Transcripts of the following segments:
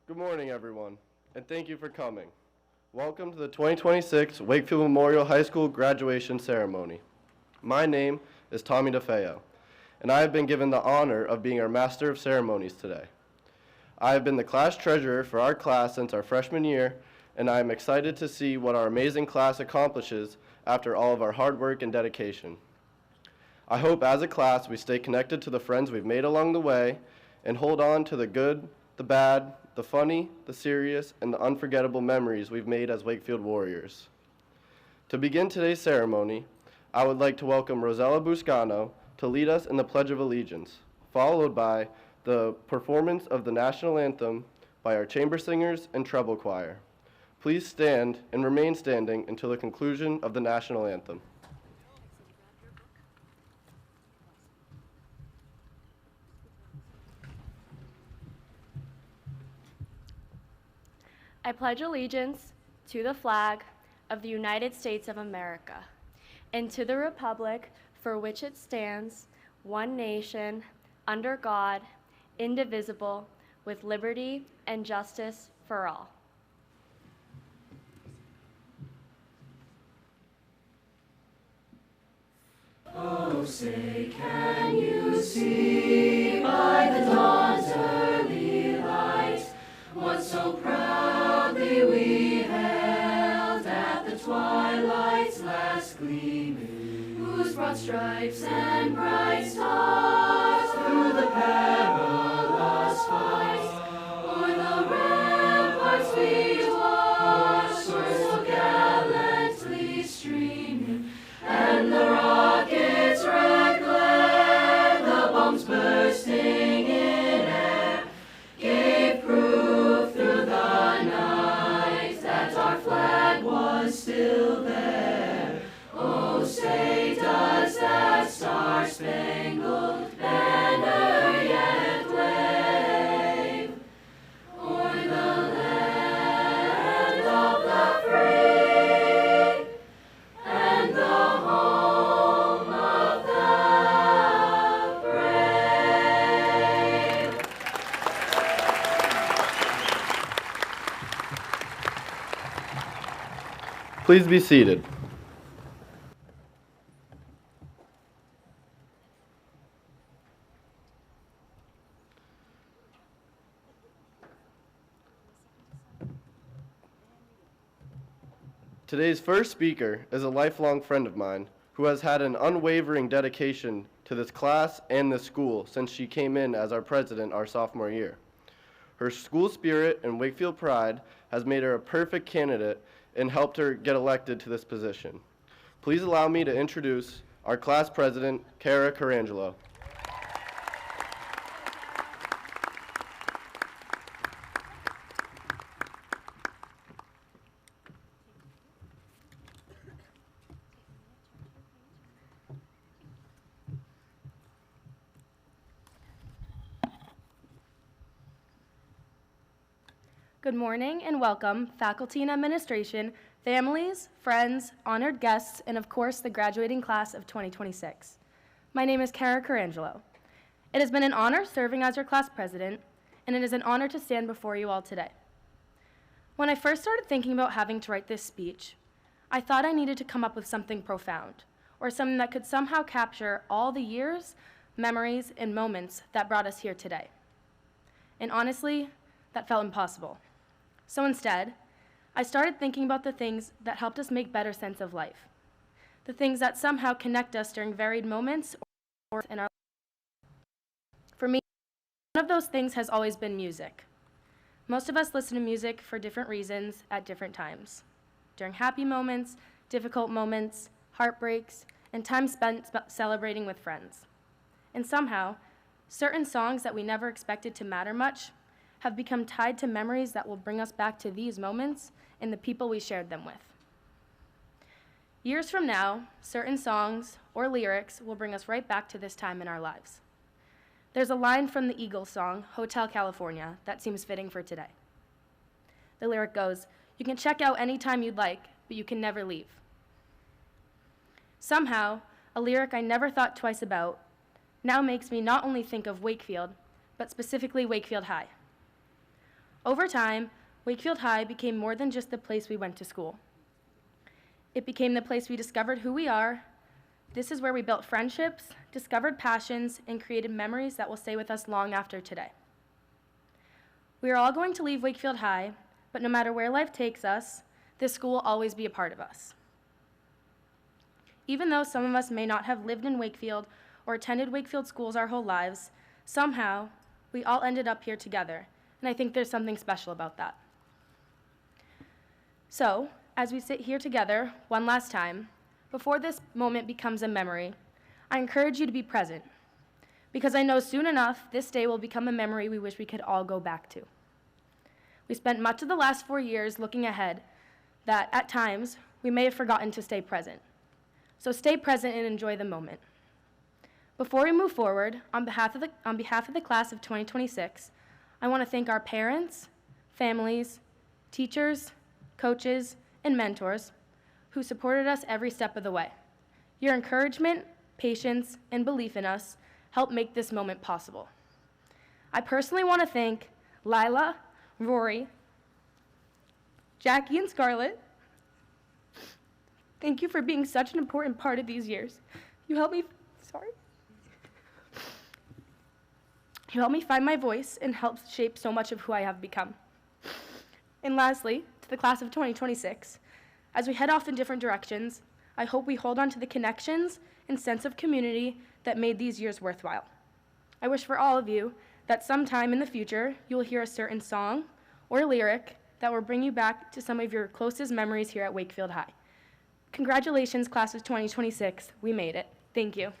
Good morning, everyone, and thank you for coming. Welcome to the 2026 Wakefield Memorial High School graduation ceremony. My name is Tommy DeFeo, and I have been given the honor of being our Master of Ceremonies today. I have been the class treasurer for our class since our freshman year, and I am excited to see what our amazing class accomplishes after all of our hard work and dedication. I hope as a class we stay connected to the friends we've made along the way and hold on to the good, the bad, the funny, the serious, and the unforgettable memories we've made as Wakefield Warriors. To begin today's ceremony, I would like to welcome Rosella Buscano to lead us in the Pledge of Allegiance, followed by the performance of the national anthem by our chamber singers and treble choir. Please stand and remain standing until the conclusion of the national anthem. I pledge allegiance to the flag of the United States of America and to the republic for which it stands, one nation, under God, indivisible, with liberty and justice for all. Oh, say, can you see by the dawn's early light what so proudly we hailed at the twilight's last gleaming, whose broad stripes and bright stars through the perilous fight o'er the ramparts we watched were so gallantly streaming, and the rockets' red glare, the bombs bursting in air, gave proof through the night that our flag was still there. Oh, say, does that star-spangled banner yet wave o'er the land of the free and the home of the brave? Please be seated. Today's first speaker is a lifelong friend of mine who has had an unwavering dedication to this class and this school since she came in as our president our sophomore year. Her school spirit and Wakefield pride has made her a perfect candidate and helped her get elected to this position. Please allow me to introduce our class president, Kara Carangelo. Good morning and welcome, faculty and administration, families, friends, honored guests, and of course the graduating class of 2026. My name is Kara Carangelo. It has been an honor serving as your class president, and it is an honor to stand before you all today. When I first started thinking about having to write this speech, I thought I needed to come up with something profound, or something that could somehow capture all the years, memories, and moments that brought us here today. And honestly, that felt impossible. So instead, I started thinking about the things that helped us make better sense of life, the things that somehow connect us during varied moments or in our lives. For me, one of those things has always been music. Most of us listen to music for different reasons at different times, during happy moments, difficult moments, heartbreaks, and time spent celebrating with friends. And somehow, certain songs that we never expected to matter much have become tied to memories that will bring us back to these moments and the people we shared them with. Years from now, certain songs or lyrics will bring us right back to this time in our lives. There's a line from the Eagles song, Hotel California, that seems fitting for today. The lyric goes, "You can check out anytime you'd like, but you can never leave." Somehow, a lyric I never thought twice about now makes me not only think of Wakefield, but specifically Wakefield High. Over time, Wakefield High became more than just the place we went to school. It became the place we discovered who we are. This is where we built friendships, discovered passions, and created memories that will stay with us long after today. We are all going to leave Wakefield High, but no matter where life takes us, this school will always be a part of us. Even though some of us may not have lived in Wakefield or attended Wakefield schools our whole lives, somehow we all ended up here together, and I think there's something special about that. So, as we sit here together one last time, before this moment becomes a memory, I encourage you to be present, because I know soon enough this day will become a memory we wish we could all go back to. We spent much of the last 4 years looking ahead that, at times, we may have forgotten to stay present. So stay present and enjoy the moment. Before we move forward, on behalf of the class of 2026, I want to thank our parents, families, teachers, coaches, and mentors who supported us every step of the way. Your encouragement, patience, and belief in us helped make this moment possible. I personally want to thank Lila, Rory, Jackie, and Scarlett. Thank you for being such an important part of these years. You helped me find my voice and helped shape so much of who I have become. And lastly, to the class of 2026, as we head off in different directions, I hope we hold on to the connections and sense of community that made these years worthwhile. I wish for all of you that sometime in the future, you will hear a certain song or lyric that will bring you back to some of your closest memories here at Wakefield High. Congratulations, class of 2026. We made it. Thank you.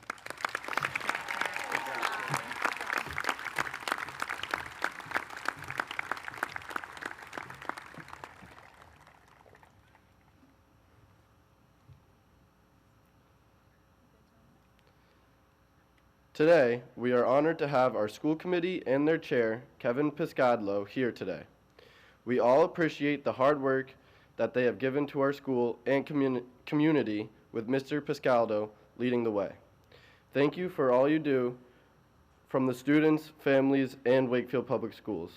Today, we are honored to have our school committee and their chair, Kevin Piscadlo, here today. We all appreciate the hard work that they have given to our school and community, with Mr. Piscadlo leading the way. Thank you for all you do from the students, families, and Wakefield Public Schools.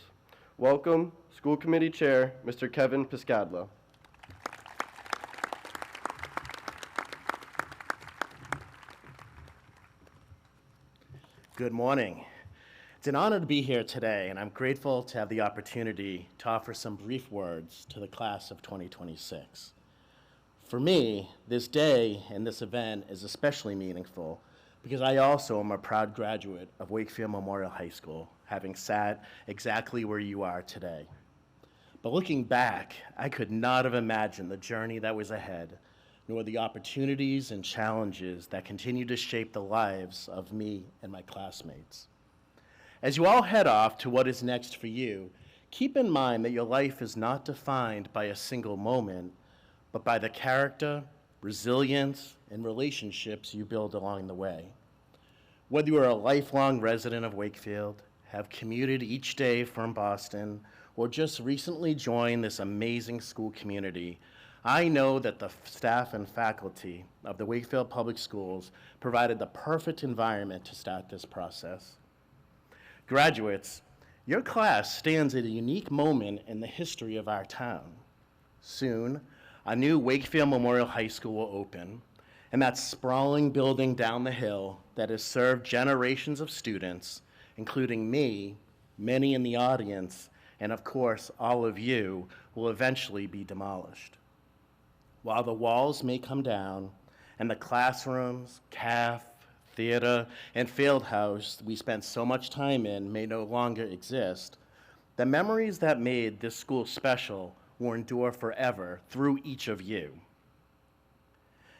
Welcome, School Committee Chair, Mr. Kevin Piscadlo. Good morning. It's an honor to be here today, and I'm grateful to have the opportunity to offer some brief words to the class of 2026. For me, this day and this event is especially meaningful because I also am a proud graduate of Wakefield Memorial High School, having sat exactly where you are today. But looking back, I could not have imagined the journey that was ahead, nor the opportunities and challenges that continue to shape the lives of me and my classmates. As you all head off to what is next for you, keep in mind that your life is not defined by a single moment, but by the character, resilience, and relationships you build along the way. Whether you are a lifelong resident of Wakefield, have commuted each day from Boston, or just recently joined this amazing school community, I know that the staff and faculty of the Wakefield Public Schools provided the perfect environment to start this process. Graduates, your class stands at a unique moment in the history of our town. Soon, a new Wakefield Memorial High School will open, and that sprawling building down the hill that has served generations of students, including me, many in the audience, and of course, all of you, will eventually be demolished. While the walls may come down and the classrooms, CAF, theater, and field house we spent so much time in may no longer exist, the memories that made this school special will endure forever through each of you.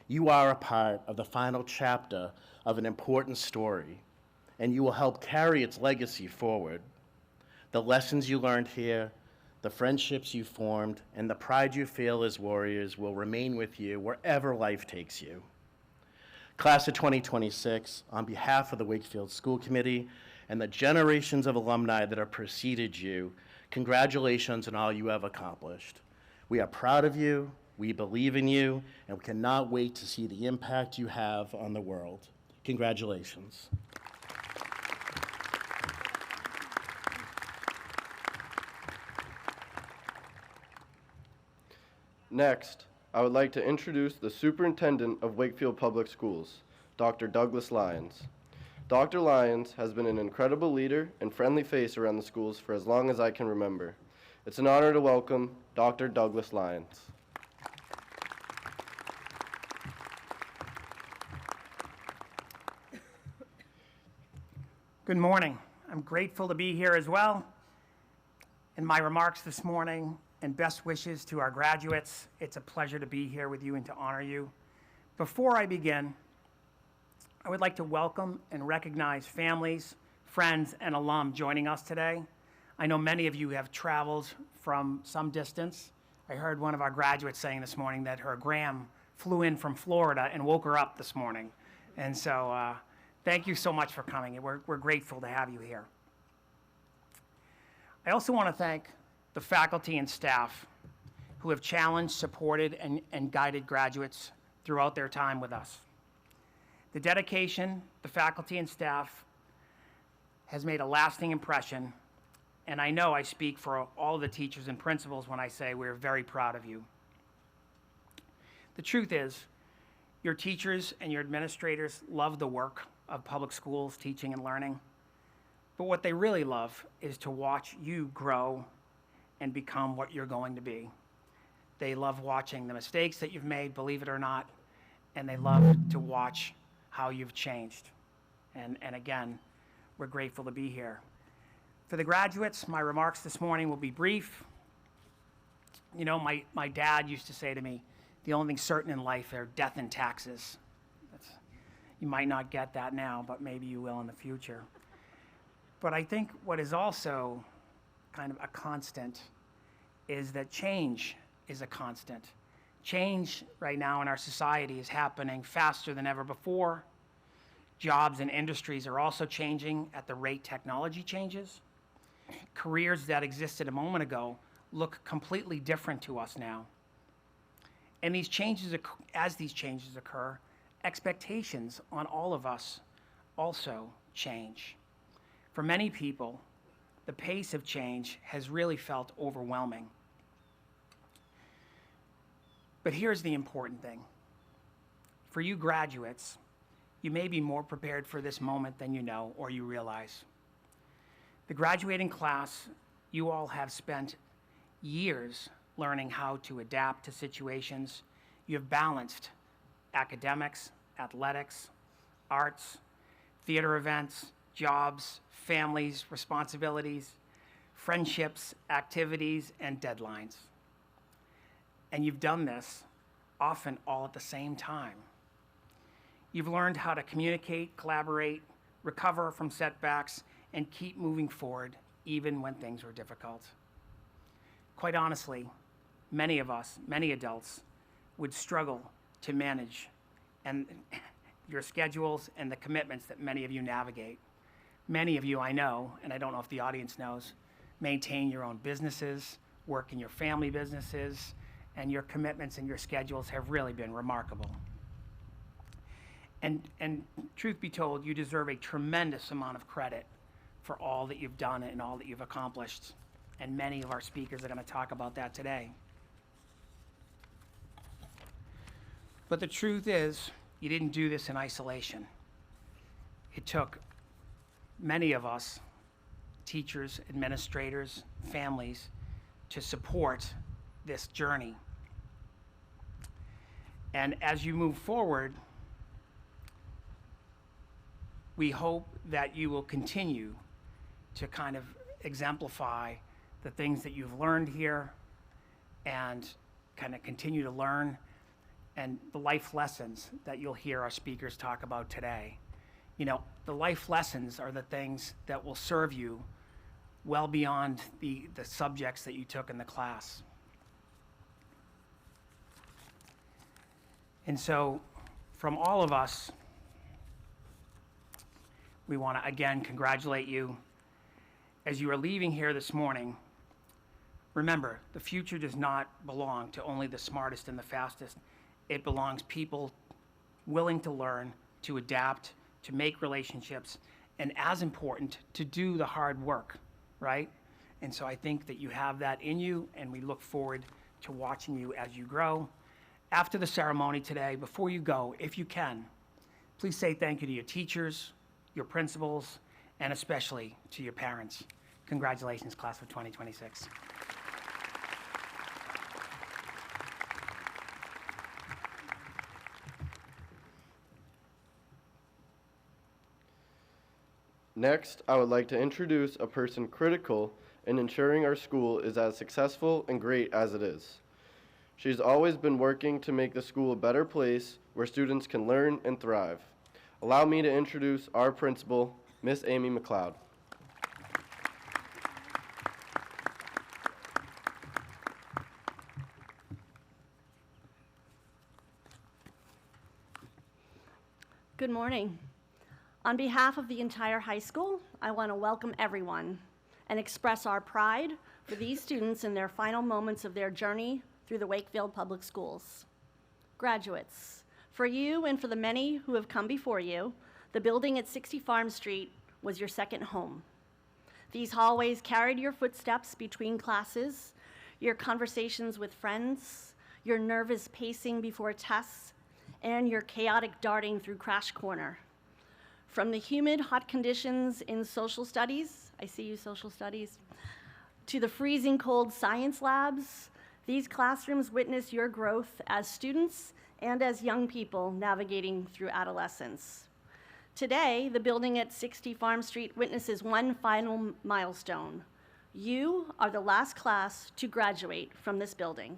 You are a part of the final chapter of an important story, and you will help carry its legacy forward. The lessons you learned here, the friendships you formed, and the pride you feel as warriors will remain with you wherever life takes you. Class of 2026, on behalf of the Wakefield School Committee and the generations of alumni that have preceded you, congratulations on all you have accomplished. We are proud of you, we believe in you, and we cannot wait to see the impact you have on the world. Congratulations. Next, I would like to introduce the Superintendent of Wakefield Public Schools, Dr. Douglas Lyons. Dr. Lyons has been an incredible leader and friendly face around the schools for as long as I can remember. It's an honor to welcome Dr. Douglas Lyons. Good morning. I'm grateful to be here as well. In my remarks this morning, and best wishes to our graduates, it's a pleasure to be here with you and to honor you. Before I begin, I would like to welcome and recognize families, friends, and alum joining us today. I know many of you have traveled from some distance. I heard one of our graduates saying this morning that her gram flew in from Florida and woke her up this morning. And so thank you so much for coming. We're grateful to have you here. I also want to thank the faculty and staff who have challenged, supported, and guided graduates throughout their time with us. The dedication, the faculty and staff has made a lasting impression, and I know I speak for all the teachers and principals when I say we're very proud of you. The truth is, your teachers and your administrators love the work of public schools, teaching and learning, but what they really love is to watch you grow and become what you're going to be. They love watching the mistakes that you've made, believe it or not, and they love to watch how you've changed. And again, we're grateful to be here. For the graduates, my remarks this morning will be brief. You know, my dad used to say to me, the only thing certain in life are death and taxes. You might not get that now, but maybe you will in the future. But I think what is also kind of a constant is that change is a constant. Change right now in our society is happening faster than ever before. Jobs and industries are also changing at the rate technology changes. Careers that existed a moment ago look completely different to us now. And as these changes occur, expectations on all of us also change. For many people, the pace of change has really felt overwhelming. But here's the important thing. For you graduates, you may be more prepared for this moment than you know or you realize. The graduating class, you all have spent years learning how to adapt to situations. You have balanced academics, athletics, arts, theater events, jobs, families, responsibilities, friendships, activities, and deadlines. And you've done this often all at the same time. You've learned how to communicate, collaborate, recover from setbacks, and keep moving forward even when things were difficult. Quite honestly, many of us, many adults, would struggle to manage and your schedules and the commitments that many of you navigate. Many of you I know, and I don't know if the audience knows, maintain your own businesses, work in your family businesses, and your commitments and your schedules have really been remarkable. And truth be told, you deserve a tremendous amount of credit for all that you've done and all that you've accomplished. And many of our speakers are going to talk about that today. But the truth is, you didn't do this in isolation. It took many of us, teachers, administrators, families, to support this journey. And as you move forward, we hope that you will continue to kind of exemplify the things that you've learned here and kind of continue to learn, and the life lessons that you'll hear our speakers talk about today. You know, the life lessons are the things that will serve you well beyond the subjects that you took in the class. And so, from all of us, we want to again congratulate you. As you are leaving here this morning, remember, the future does not belong to only the smartest and the fastest. It belongs people willing to learn, to adapt, to make relationships, and as important, to do the hard work, right? And so I think that you have that in you, and we look forward to watching you as you grow. After the ceremony today, before you go, if you can, please say thank you to your teachers, your principals, and especially to your parents. Congratulations, class of 2026. Next, I would like to introduce a person critical in ensuring our school is as successful and great as it is. She's always been working to make the school a better place where students can learn and thrive. Allow me to introduce our principal, Miss Amy McLeod. Good morning. On behalf of the entire high school, I want to welcome everyone and express our pride for these students in their final moments of their journey through the Wakefield Public Schools. Graduates, for you and for the many who have come before you, the building at 60 Farm Street was your second home. These hallways carried your footsteps between classes, your conversations with friends, your nervous pacing before tests, and your chaotic darting through Crash Corner. From the humid, hot conditions in social studies, I see you social studies, to the freezing cold science labs, these classrooms witness your growth as students and as young people navigating through adolescence. Today, the building at 60 Farm Street witnesses one final milestone. You are the last class to graduate from this building.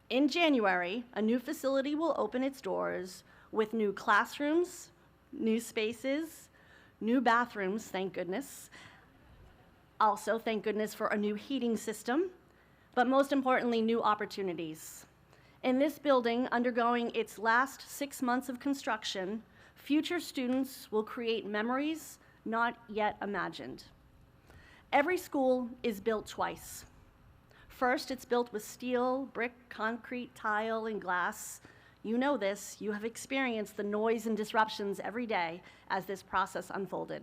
In January, a new facility will open its doors with new classrooms, new spaces, new bathrooms, thank goodness. Also, thank goodness for a new heating system, but most importantly, new opportunities. In this building, undergoing its last 6 months of construction, future students will create memories not yet imagined. Every school is built twice. First, it's built with steel, brick, concrete, tile, and glass. You know this. You have experienced the noise and disruptions every day as this process unfolded.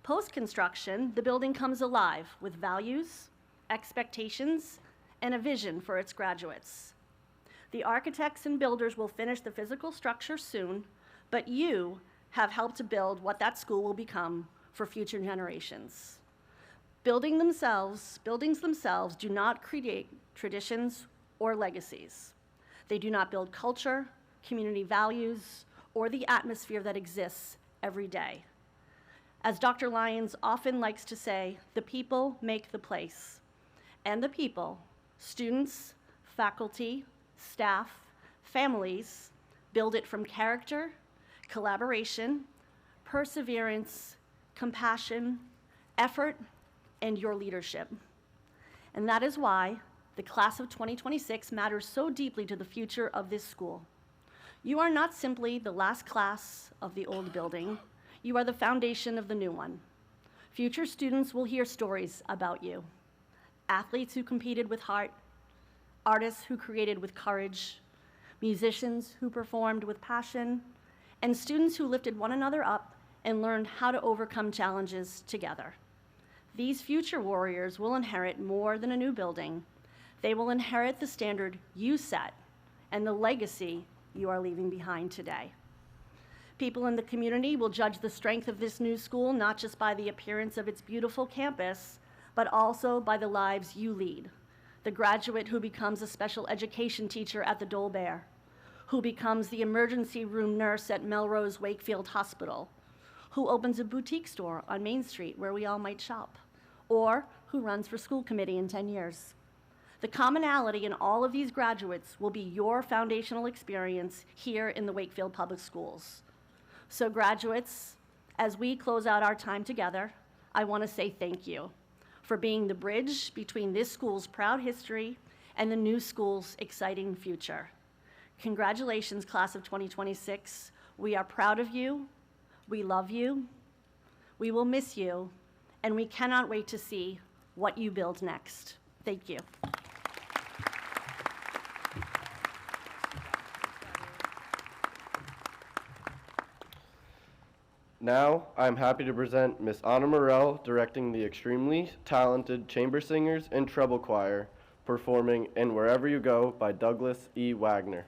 Post-construction, the building comes alive with values, expectations, and a vision for its graduates. The architects and builders will finish the physical structure soon, but you have helped to build what that school will become for future generations. Buildings themselves do not create traditions or legacies. They do not build culture, community values, or the atmosphere that exists every day. As Dr. Lyons often likes to say, the people make the place. And the people, students, faculty, staff, families, build it from character, collaboration, perseverance, compassion, effort, and your leadership. And that is why the class of 2026 matters so deeply to the future of this school. You are not simply the last class of the old building, you are the foundation of the new one. Future students will hear stories about you. Athletes who competed with heart, artists who created with courage, musicians who performed with passion, and students who lifted one another up and learned how to overcome challenges together. These future warriors will inherit more than a new building. They will inherit the standard you set and the legacy you are leaving behind today. People in the community will judge the strength of this new school not just by the appearance of its beautiful campus, but also by the lives you lead. The graduate who becomes a special education teacher at the Dole Bear, who becomes the emergency room nurse at Melrose Wakefield Hospital, who opens a boutique store on Main Street where we all might shop, or who runs for school committee in 10 years. The commonality in all of these graduates will be your foundational experience here in the Wakefield Public Schools. So graduates, as we close out our time together, I want to say thank you for being the bridge between this school's proud history and the new school's exciting future. Congratulations, class of 2026. We are proud of you, we love you, we will miss you, and we cannot wait to see what you build next. Thank you. Now, I'm happy to present Miss Anna Morell directing the extremely talented chamber singers and treble choir, performing And Wherever You Go by Douglas E. Wagner.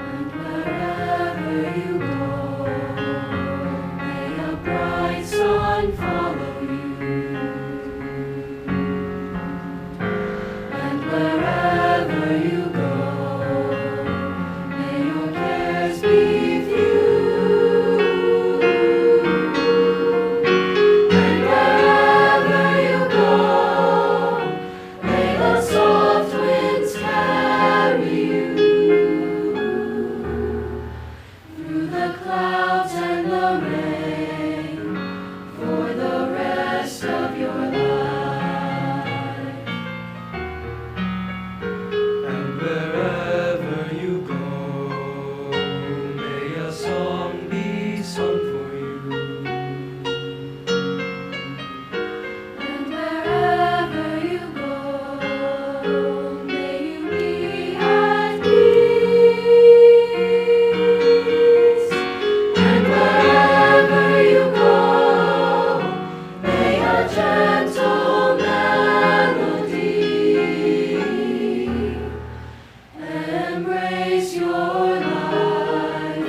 And wherever you go, may a bright sun follow you. And wherever you go, may your cares be few. And wherever you go, may the soft winds carry you through the clouds and the rain for the rest of your life. And wherever you go, may a song be sung for you. And wherever you go, may you be at peace. And wherever you go, may a gentle melody embrace your life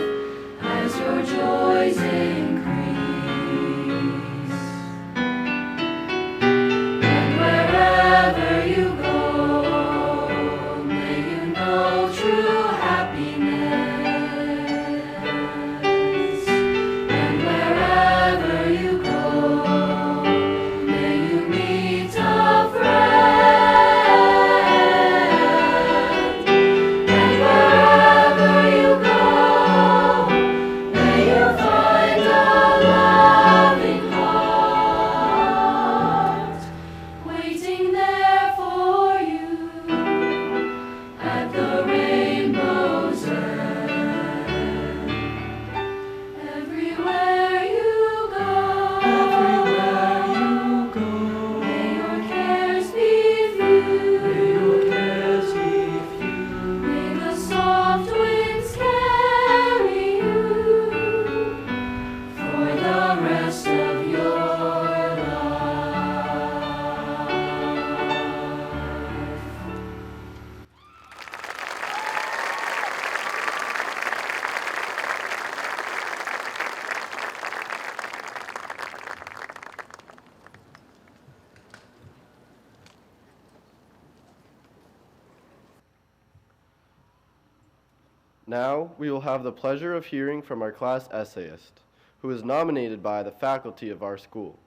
as your joys increase. And wherever you go, may you know true happiness. And wherever you go, may you meet a friend. And wherever you go, may you find a loving heart waiting there for you at the rainbow's end. Everywhere you go, may your cares be few. May the soft winds carry you for the rest of your life. Now, we will have the pleasure of hearing from our class essayist, who is nominated by the faculty of our school.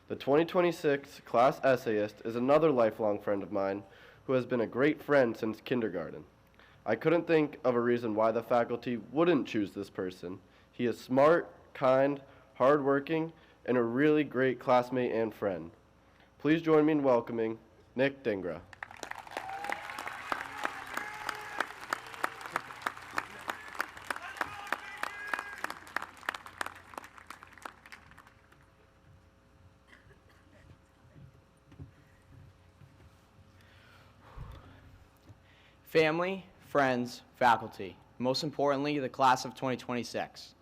The 2026 class essayist is another lifelong friend of mine who has been a great friend since kindergarten. I couldn't think of a reason why the faculty wouldn't choose this person. He is smart, kind, hardworking, and a really great classmate and friend. Please join me in welcoming Nick Dingra. Family, friends, faculty, most importantly, the class of 2026.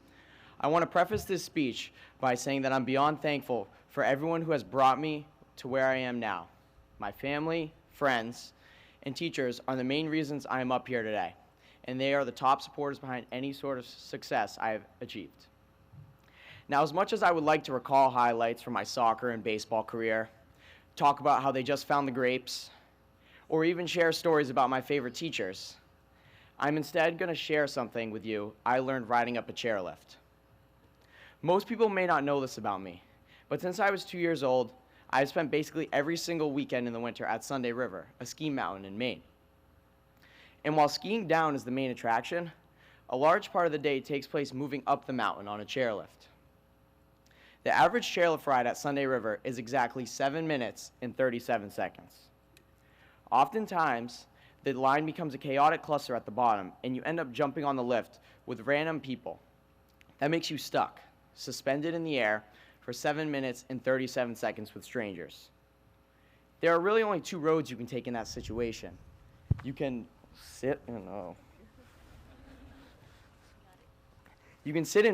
I want to preface this speech by saying that I'm beyond thankful for everyone who has brought me to where I am now. My family, friends, and teachers are the main reasons I am up here today, and they are the top supporters behind any sort of success I have achieved. Now, as much as I would like to recall highlights from my soccer and baseball career, talk about how they just found the grapes, or even share stories about my favorite teachers, I'm instead going to share something with you I learned riding up a chairlift. Most people may not know this about me, but since I was 2 years old, I've spent basically every single weekend in the winter at Sunday River, a ski mountain in Maine. And while skiing down is the main attraction, a large part of the day takes place moving up the mountain on a chairlift. The average chairlift ride at Sunday River is exactly 7 minutes and 37 seconds. Oftentimes, the line becomes a chaotic cluster at the bottom, and you end up jumping on the lift with random people. That makes you stuck, suspended in the air for 7 minutes and 37 seconds with strangers. There are really only two roads you can take in that situation. You can sit in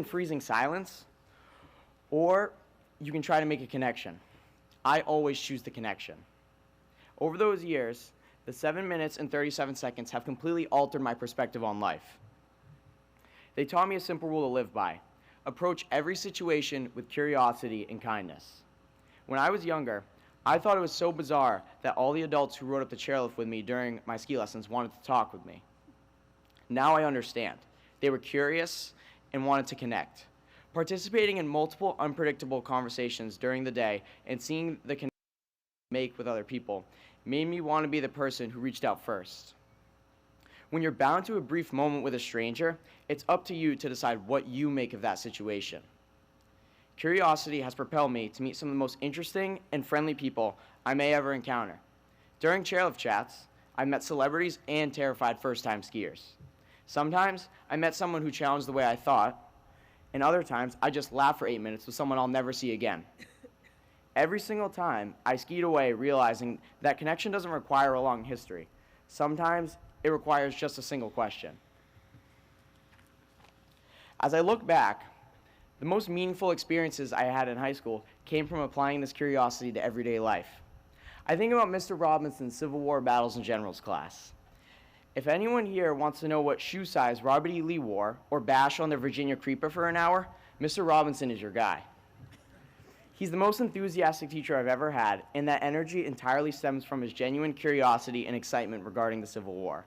freezing silence, or you can try to make a connection. I always choose the connection. Over those years, the 7 minutes and 37 seconds have completely altered my perspective on life. They taught me a simple rule to live by: approach every situation with curiosity and kindness. When I was younger, I thought it was so bizarre that all the adults who rode up the chairlift with me during my ski lessons wanted to talk with me. Now I understand. They were curious and wanted to connect. Participating in multiple unpredictable conversations during the day and seeing the connection make with other people made me want to be the person who reached out first. When you're bound to a brief moment with a stranger, it's up to you to decide what you make of that situation. Curiosity has propelled me to meet some of the most interesting and friendly people I may ever encounter. During chairlift chats, I met celebrities and terrified first-time skiers. Sometimes I met someone who challenged the way I thought, and other times I just laughed for 8 minutes with someone I'll never see again. Every single time, I skied away realizing that connection doesn't require a long history. Sometimes it requires just a single question. As I look back, the most meaningful experiences I had in high school came from applying this curiosity to everyday life. I think about Mr. Robinson's Civil War Battles and Generals class. If anyone here wants to know what shoe size Robert E. Lee wore or bash on the Virginia Creeper for an hour, Mr. Robinson is your guy. He's the most enthusiastic teacher I've ever had, and that energy entirely stems from his genuine curiosity and excitement regarding the Civil War.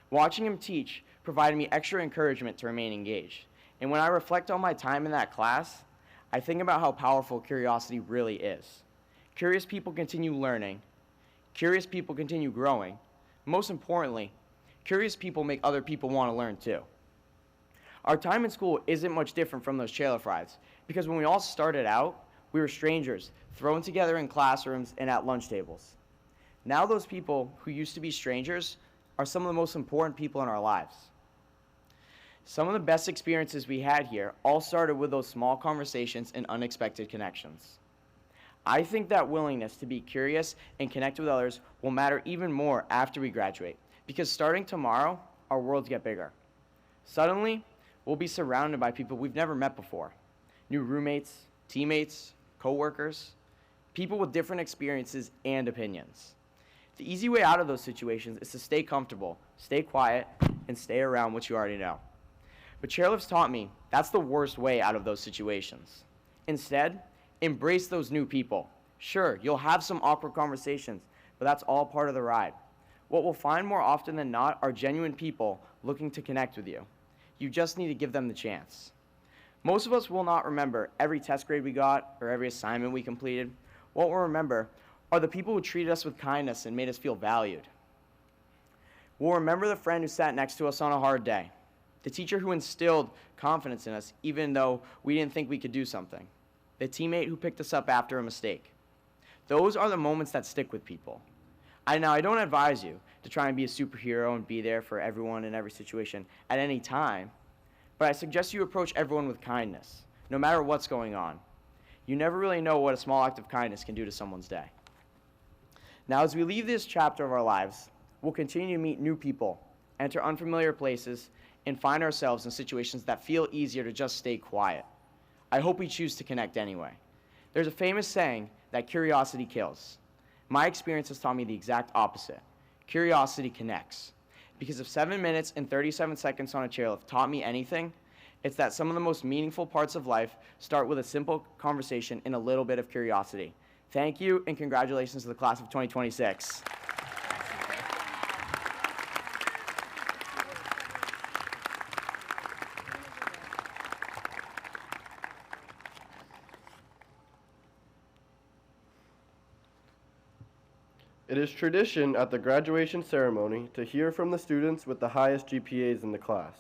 Watching him teach provided me extra encouragement to remain engaged. And when I reflect on my time in that class, I think about how powerful curiosity really is. Curious people continue learning. Curious people continue growing. Most importantly, curious people make other people want to learn too. Our time in school isn't much different from those chairlift rides, because when we all started out, we were strangers, thrown together in classrooms and at lunch tables. Now those people who used to be strangers are some of the most important people in our lives. Some of the best experiences we had here all started with those small conversations and unexpected connections. I think that willingness to be curious and connect with others will matter even more after we graduate, because starting tomorrow, our worlds get bigger. Suddenly, we'll be surrounded by people we've never met before. New roommates, teammates, coworkers, people with different experiences and opinions. The easy way out of those situations is to stay comfortable, stay quiet, and stay around what you already know. But chairlifts taught me that's the worst way out of those situations. Instead, embrace those new people. Sure, you'll have some awkward conversations, but that's all part of the ride. What we'll find more often than not are genuine people looking to connect with you. You just need to give them the chance. Most of us will not remember every test grade we got or every assignment we completed. What we'll remember are the people who treated us with kindness and made us feel valued. We'll remember the friend who sat next to us on a hard day, the teacher who instilled confidence in us even though we didn't think we could do something, the teammate who picked us up after a mistake. Those are the moments that stick with people. I don't advise you to try and be a superhero and be there for everyone in every situation at any time, but I suggest you approach everyone with kindness, no matter what's going on. You never really know what a small act of kindness can do to someone's day. Now, as we leave this chapter of our lives, we'll continue to meet new people, enter unfamiliar places, and find ourselves in situations that feel easier to just stay quiet. I hope we choose to connect anyway. There's a famous saying that curiosity kills. My experience has taught me the exact opposite. Curiosity connects. Because if 7 minutes and 37 seconds on a chairlift taught me anything, it's that some of the most meaningful parts of life start with a simple conversation and a little bit of curiosity. Thank you, and congratulations to the class of 2026. It is tradition at the graduation ceremony to hear from the students with the highest GPAs in the class.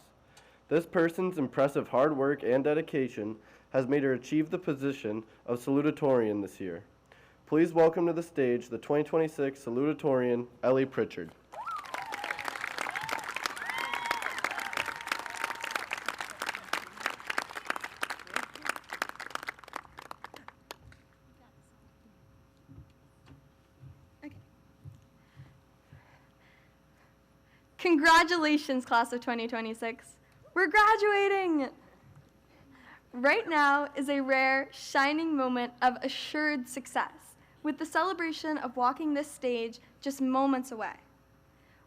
This person's impressive hard work and dedication has made her achieve the position of salutatorian this year. Please welcome to the stage the 2026 salutatorian, Ellie Pritchard. Congratulations, class of 2026. We're graduating! Right now is a rare, shining moment of assured success, with the celebration of walking this stage just moments away.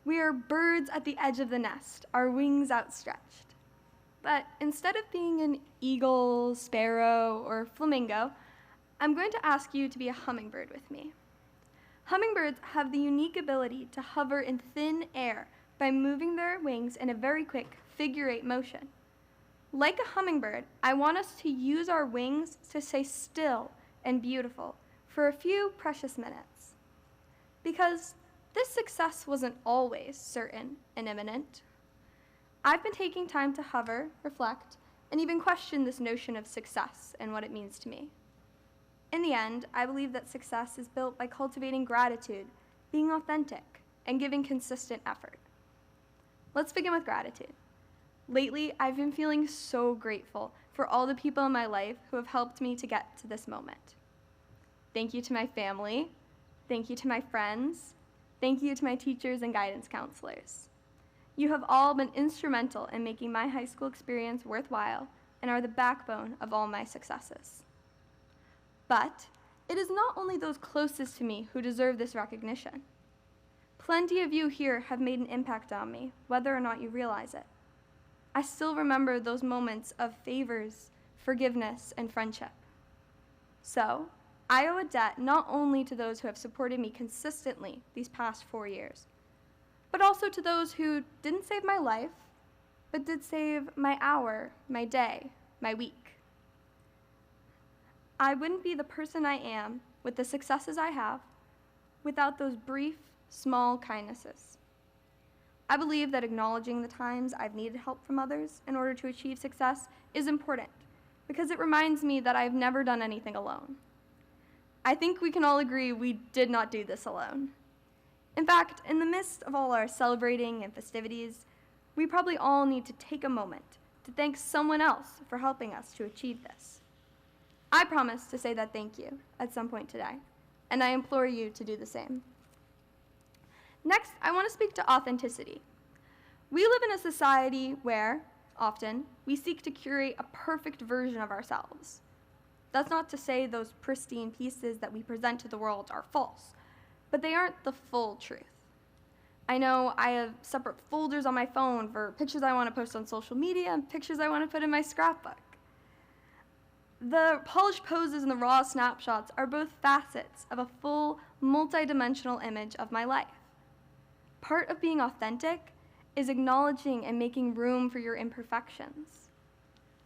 We are birds at the edge of the nest, our wings outstretched. But instead of being an eagle, sparrow, or flamingo, I'm going to ask you to be a hummingbird with me. Hummingbirds have the unique ability to hover in thin air by moving their wings in a very quick figure-8 motion. Like a hummingbird, I want us to use our wings to stay still and beautiful for a few precious minutes. Because this success wasn't always certain and imminent. I've been taking time to hover, reflect, and even question this notion of success and what it means to me. In the end, I believe that success is built by cultivating gratitude, being authentic, and giving consistent effort. Let's begin with gratitude. Lately, I've been feeling so grateful for all the people in my life who have helped me to get to this moment. Thank you to my family. Thank you to my friends. Thank you to my teachers and guidance counselors. You have all been instrumental in making my high school experience worthwhile and are the backbone of all my successes. But it is not only those closest to me who deserve this recognition. Plenty of you here have made an impact on me, whether or not you realize it. I still remember those moments of favors, forgiveness, and friendship. So, I owe a debt not only to those who have supported me consistently these past 4 years, but also to those who didn't save my life, but did save my hour, my day, my week. I wouldn't be the person I am with the successes I have without those brief, small kindnesses. I believe that acknowledging the times I've needed help from others in order to achieve success is important because it reminds me that I've never done anything alone. I think we can all agree we did not do this alone. In fact, in the midst of all our celebrating and festivities, we probably all need to take a moment to thank someone else for helping us to achieve this. I promise to say that thank you at some point today, and I implore you to do the same. Next, I want to speak to authenticity. We live in a society where, often, we seek to curate a perfect version of ourselves. That's not to say those pristine pieces that we present to the world are false, but they aren't the full truth. I know I have separate folders on my phone for pictures I want to post on social media and pictures I want to put in my scrapbook. The polished poses and the raw snapshots are both facets of a full, multi-dimensional image of my life. Part of being authentic is acknowledging and making room for your imperfections.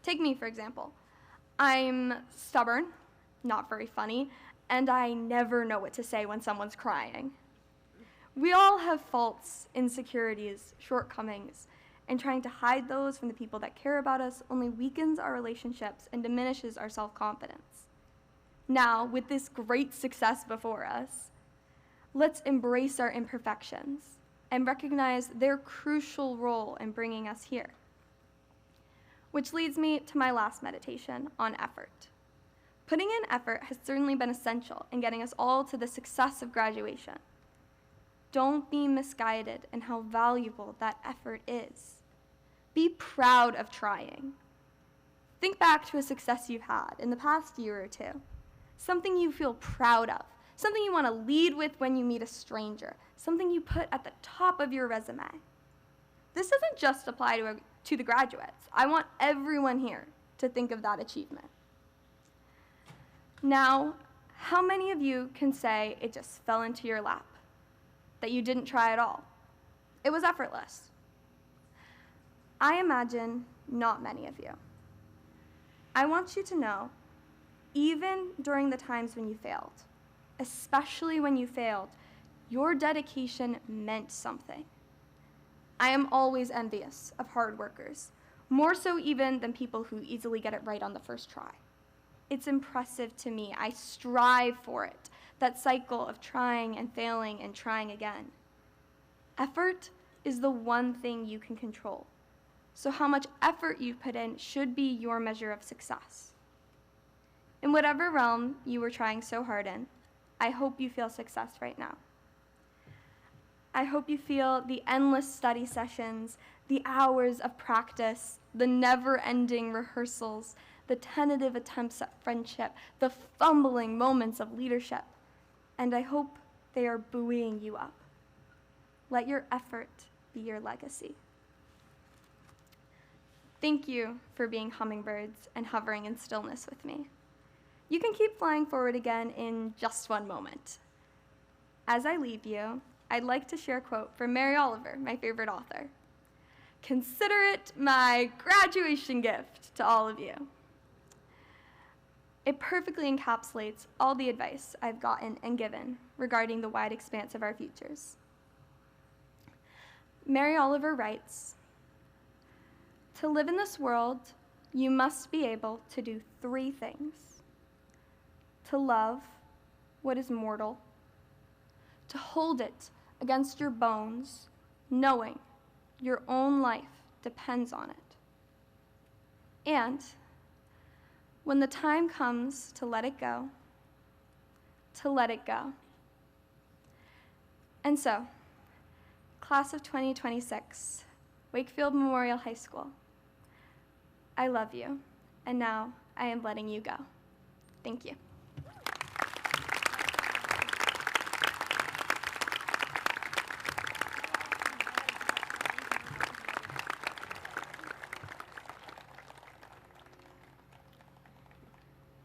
Take me, for example. I'm stubborn, not very funny, and I never know what to say when someone's crying. We all have faults, insecurities, shortcomings, and trying to hide those from the people that care about us only weakens our relationships and diminishes our self-confidence. Now, with this great success before us, let's embrace our imperfections and recognize their crucial role in bringing us here. Which leads me to my last meditation on effort. Putting in effort has certainly been essential in getting us all to the success of graduation. Don't be misguided in how valuable that effort is. Be proud of trying. Think back to a success you've had in the past year or two, something you feel proud of, something you want to lead with when you meet a stranger, something you put at the top of your resume. This doesn't just apply to the graduates. I want everyone here to think of that achievement. Now, how many of you can say it just fell into your lap, that you didn't try at all? It was effortless. I imagine not many of you. I want you to know, even during the times when you failed, especially when you failed, your dedication meant something. I am always envious of hard workers, more so even than people who easily get it right on the first try. It's impressive to me. I strive for it. That cycle of trying and failing and trying again. Effort is the one thing you can control. So how much effort you put in should be your measure of success. In whatever realm you were trying so hard in, I hope you feel success right now. I hope you feel the endless study sessions, the hours of practice, the never-ending rehearsals, the tentative attempts at friendship, the fumbling moments of leadership, and I hope they are buoying you up. Let your effort be your legacy. Thank you for being hummingbirds and hovering in stillness with me. You can keep flying forward again in just one moment. As I leave you, I'd like to share a quote from Mary Oliver, my favorite author. Consider it my graduation gift to all of you. It perfectly encapsulates all the advice I've gotten and given regarding the wide expanse of our futures. Mary Oliver writes, "To live in this world, you must be able to do 3 things. To love what is mortal, to hold it against your bones, knowing your own life depends on it. And when the time comes to let it go, to let it go." And so, class of 2026, Wakefield Memorial High School, I love you, and now I am letting you go. Thank you.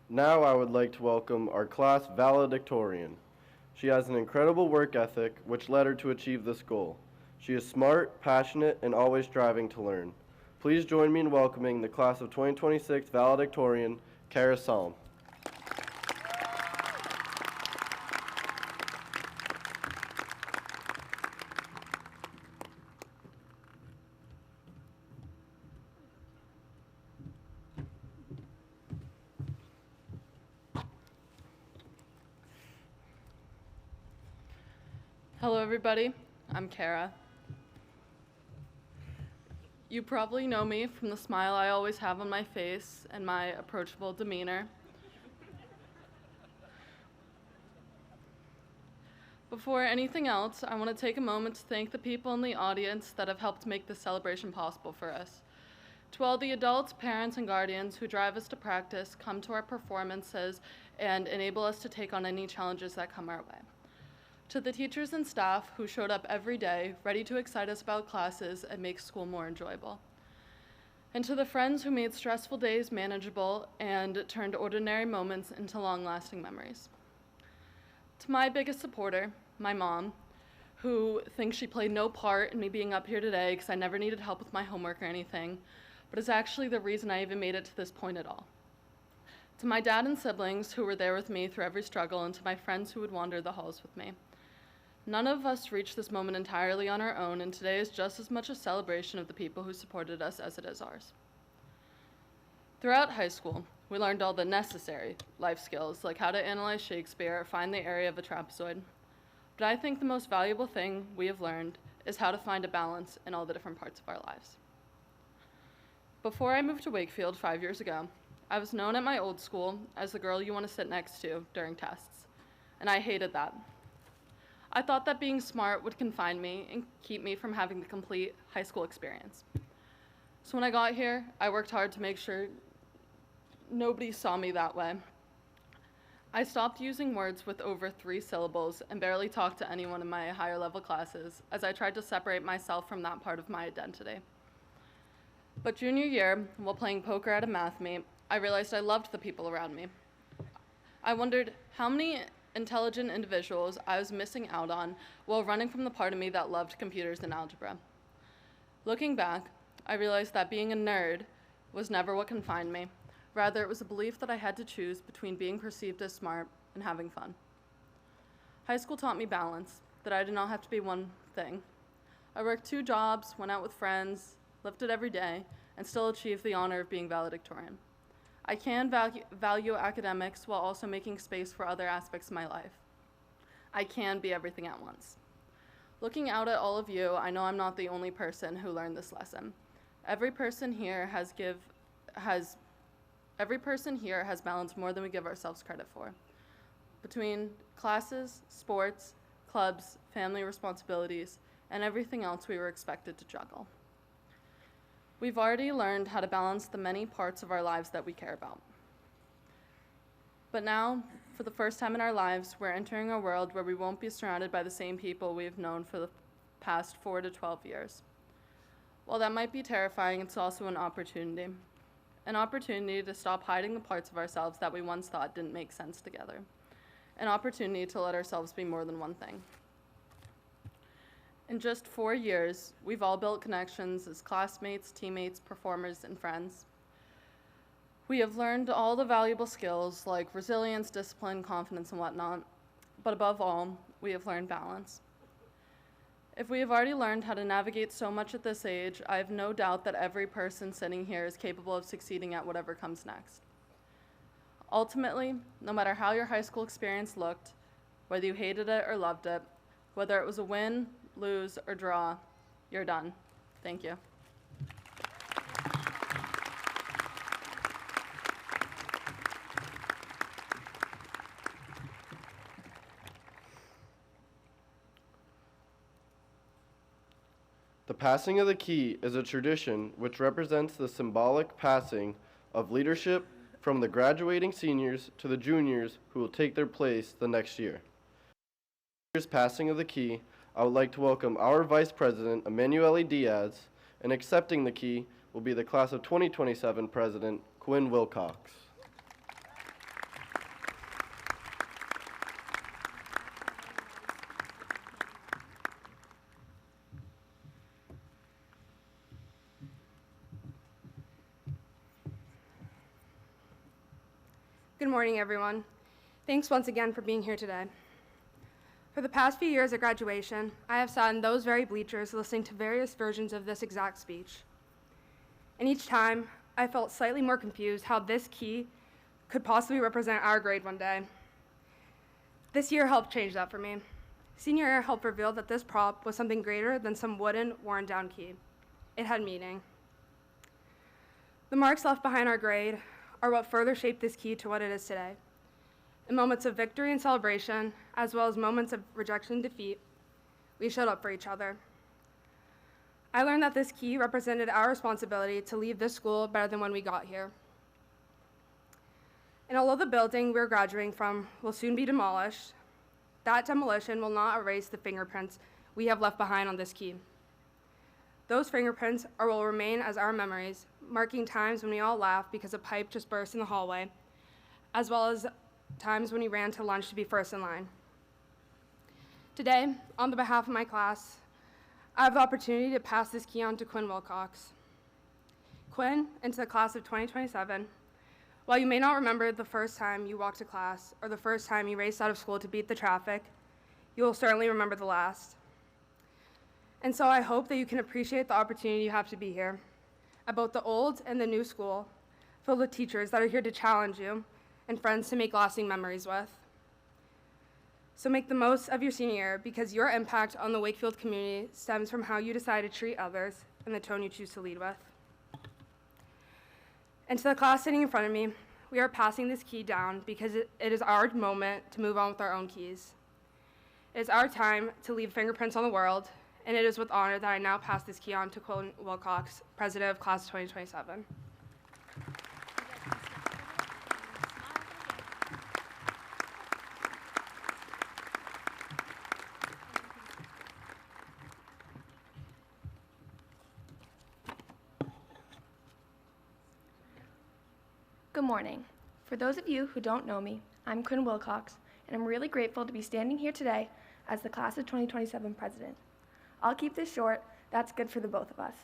Now I would like to welcome our class valedictorian. She has an incredible work ethic which led her to achieve this goal. She is smart, passionate, and always striving to learn. Please join me in welcoming the class of 2026 valedictorian, Kara Salm. Hello everybody, I'm Kara. You probably know me from the smile I always have on my face and my approachable demeanor. Before anything else, I want to take a moment to thank the people in the audience that have helped make this celebration possible for us. To all the adults, parents, and guardians who drive us to practice, come to our performances, and enable us to take on any challenges that come our way. To the teachers and staff who showed up every day, ready to excite us about classes and make school more enjoyable. And to the friends who made stressful days manageable and turned ordinary moments into long-lasting memories. To my biggest supporter, my mom, who thinks she played no part in me being up here today because I never needed help with my homework or anything, but is actually the reason I even made it to this point at all. To my dad and siblings who were there with me through every struggle, and to my friends who would wander the halls with me. None of us reached this moment entirely on our own, and today is just as much a celebration of the people who supported us as it is ours. Throughout high school, we learned all the necessary life skills, like how to analyze Shakespeare or find the area of a trapezoid. But I think the most valuable thing we have learned is how to find a balance in all the different parts of our lives. Before I moved to Wakefield 5 years ago, I was known at my old school as the girl you want to sit next to during tests, and I hated that. I thought that being smart would confine me and keep me from having the complete high school experience. So when I got here, I worked hard to make sure nobody saw me that way. I stopped using words with over 3 syllables and barely talked to anyone in my higher level classes as I tried to separate myself from that part of my identity. But junior year, while playing poker at a math meet, I realized I loved the people around me. I wondered how many intelligent individuals I was missing out on while running from the part of me that loved computers and algebra. Looking back, I realized that being a nerd was never what confined me. Rather, it was a belief that I had to choose between being perceived as smart and having fun. High school taught me balance, that I did not have to be one thing. I worked 2 jobs, went out with friends, lifted every day, and still achieved the honor of being valedictorian. I can value academics while also making space for other aspects of my life. I can be everything at once. Looking out at all of you, I know I'm not the only person who learned this lesson. Every person here has balanced more than we give ourselves credit for. Between classes, sports, clubs, family responsibilities, and everything else we were expected to juggle. We've already learned how to balance the many parts of our lives that we care about. But now, for the first time in our lives, we're entering a world where we won't be surrounded by the same people we've known for the past 4 to 12 years. While that might be terrifying, it's also an opportunity to stop hiding the parts of ourselves that we once thought didn't make sense together, an opportunity to let ourselves be more than one thing. In just 4 years, we've all built connections as classmates, teammates, performers, and friends. We have learned all the valuable skills like resilience, discipline, confidence, and whatnot, but above all, we have learned balance. If we have already learned how to navigate so much at this age, I have no doubt that every person sitting here is capable of succeeding at whatever comes next. Ultimately, no matter how your high school experience looked, whether you hated it or loved it, whether it was a win, lose, or draw, you're done. Thank you. The passing of the key is a tradition which represents the symbolic passing of leadership from the graduating seniors to the juniors who will take their place the next year. Passing of the key, I would like to welcome our Vice President, Emanuele Diaz, and accepting the key will be the Class of 2027 President, Quinn Wilcox. Good morning, everyone. Thanks once again for being here today. For the past few years at graduation, I have sat in those very bleachers listening to various versions of this exact speech. And each time, I felt slightly more confused how this key could possibly represent our grade one day. This year helped change that for me. Senior year helped reveal that this prop was something greater than some wooden, worn-down key. It had meaning. The marks left behind our grade are what further shaped this key to what it is today. In moments of victory and celebration, as well as moments of rejection and defeat, we showed up for each other. I learned that this key represented our responsibility to leave this school better than when we got here. And although the building we're graduating from will soon be demolished, that demolition will not erase the fingerprints we have left behind on this key. Those fingerprints will remain as our memories, marking times when we all laughed because a pipe just burst in the hallway, as well as times when we ran to lunch to be first in line. Today, on the behalf of my class, I have the opportunity to pass this key on to Quinn Wilcox. Quinn, into the class of 2027, while you may not remember the first time you walked to class or the first time you raced out of school to beat the traffic, you will certainly remember the last. And so I hope that you can appreciate the opportunity you have to be here, at both the old and the new school, filled with teachers that are here to challenge you and friends to make lasting memories with. So make the most of your senior year because your impact on the Wakefield community stems from how you decide to treat others and the tone you choose to lead with. And to the class sitting in front of me, we are passing this key down because it is our moment to move on with our own keys. It is our time to leave fingerprints on the world, and it is with honor that I now pass this key on to Quinn Wilcox, President of Class 2027. Good morning. For those of you who don't know me, I'm Quinn Wilcox, and I'm really grateful to be standing here today as the Class of 2027 President. I'll keep this short. That's good for the both of us.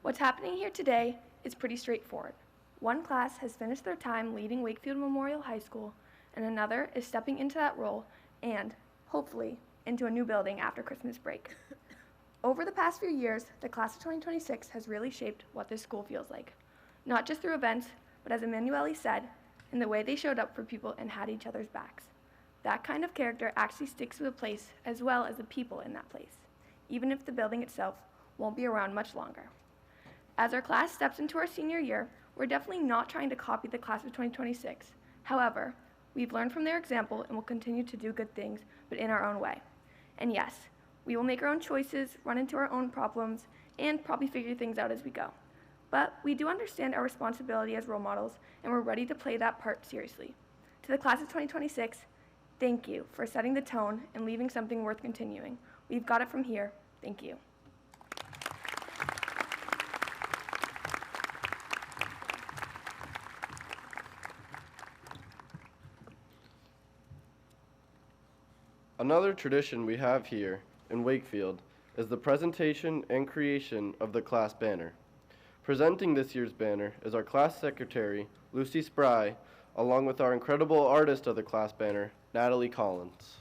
What's happening here today is pretty straightforward. One class has finished their time leading Wakefield Memorial High School, and another is stepping into that role and, hopefully, into a new building after Christmas break. Over the past few years, the Class of 2026 has really shaped what this school feels like, not just through events, but as Emanuele said, in the way they showed up for people and had each other's backs. That kind of character actually sticks to a place as well as the people in that place, even if the building itself won't be around much longer. As our class steps into our senior year, we're definitely not trying to copy the class of 2026. However, we've learned from their example and will continue to do good things, but in our own way. And yes, we will make our own choices, run into our own problems, and probably figure things out as we go. But we do understand our responsibility as role models, and we're ready to play that part seriously. To the class of 2026, thank you for setting the tone and leaving something worth continuing. We've got it from here. Thank you. Another tradition we have here in Wakefield is the presentation and creation of the class banner. Presenting this year's banner is our class secretary, Lucy Spry, along with our incredible artist of the class banner, Natalie Collins.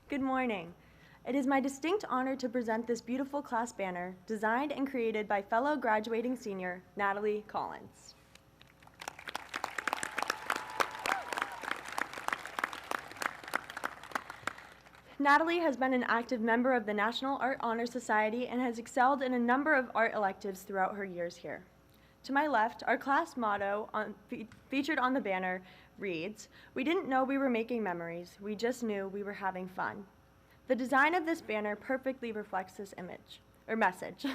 Good morning. It is my distinct honor to present this beautiful class banner, designed and created by fellow graduating senior, Natalie Collins. Natalie has been an active member of the National Art Honor Society and has excelled in a number of art electives throughout her years here. To my left, our class motto featured on the banner reads, "We didn't know we were making memories, we just knew we were having fun." The design of this banner perfectly reflects this message.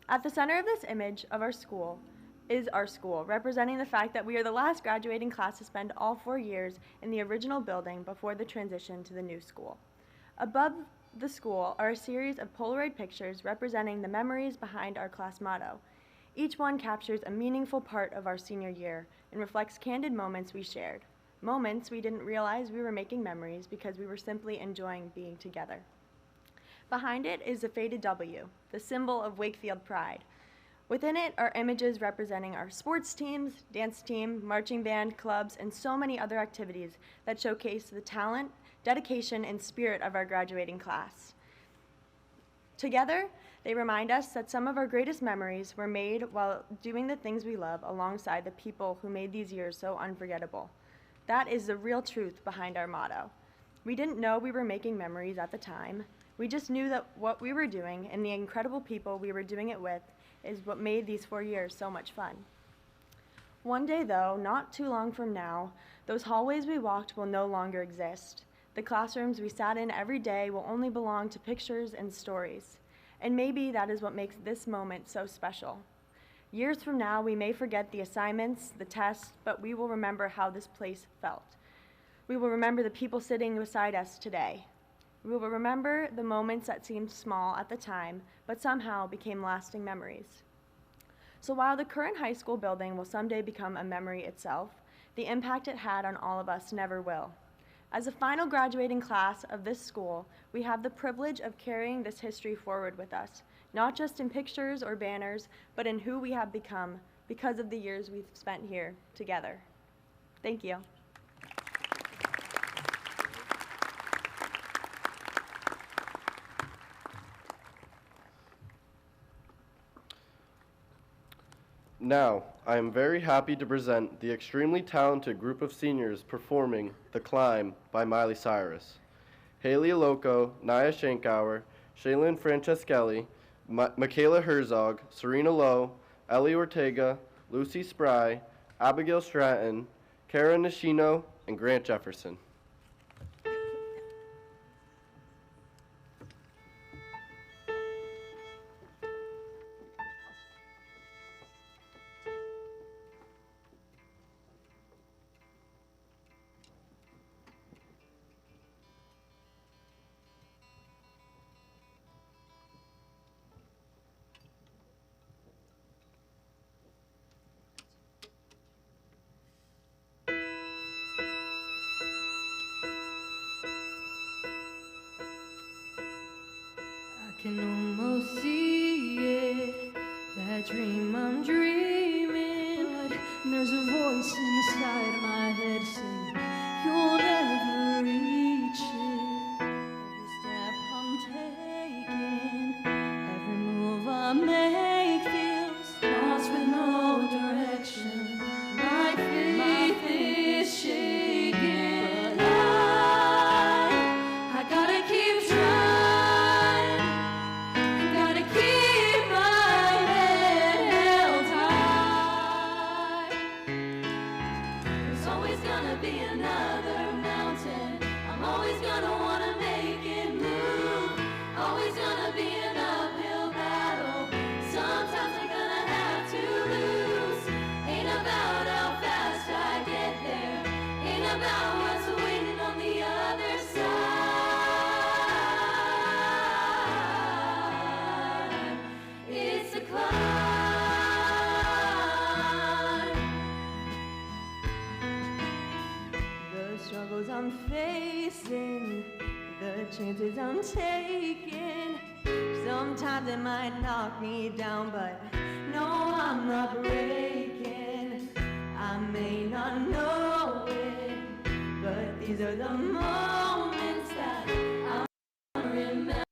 At the center of this image of our school is our school, representing the fact that we are the last graduating class to spend all 4 years in the original building before the transition to the new school. Above the school are a series of Polaroid pictures representing the memories behind our class motto. Each one captures a meaningful part of our senior year and reflects candid moments we shared. Moments we didn't realize we were making memories because we were simply enjoying being together. Behind it is a faded W, the symbol of Wakefield pride. Within it are images representing our sports teams, dance team, marching band, clubs, and so many other activities that showcase the talent, dedication, and spirit of our graduating class. Together, they remind us that some of our greatest memories were made while doing the things we love alongside the people who made these years so unforgettable. That is the real truth behind our motto. We didn't know we were making memories at the time. We just knew that what we were doing and the incredible people we were doing it with is what made these 4 years so much fun. One day, though, not too long from now, those hallways we walked will no longer exist. The classrooms we sat in every day will only belong to pictures and stories. And maybe that is what makes this moment so special. Years from now, we may forget the assignments, the tests, but we will remember how this place felt. We will remember the people sitting beside us today. We will remember the moments that seemed small at the time, but somehow became lasting memories. So while the current high school building will someday become a memory itself, the impact it had on all of us never will. As a final graduating class of this school, we have the privilege of carrying this history forward with us, not just in pictures or banners, but in who we have become because of the years we've spent here together. Thank you. Now, I am very happy to present the extremely talented group of seniors performing The Climb by Miley Cyrus. Haley Aloco, Naya Shankauer, Shaylin Franceschelli, Michaela Herzog, Serena Lowe, Ellie Ortega, Lucy Spry, Abigail Stratton, Kara Nishino, and Grant Jefferson. I can almost see it, that dream I'm dreaming. But There's a voice inside my head saying, you'll never reach it. Every step I'm taking, every move I make feels lost with no direction. My faith is shaking, but I gotta keep trying. Gotta keep my head held high. There's always gonna be another mountain. I'm always gonna wanna make it move. Always gonna be an uphill battle. Sometimes I'm gonna have to lose. Ain't about how fast I get there. Ain't about what's waiting on the other side. It's a climb. The struggles I'm facing, the chances I'm taking. Sometimes it might knock me down, but no, I'm not breaking. I may not know it, but these are the moments that I'll remember,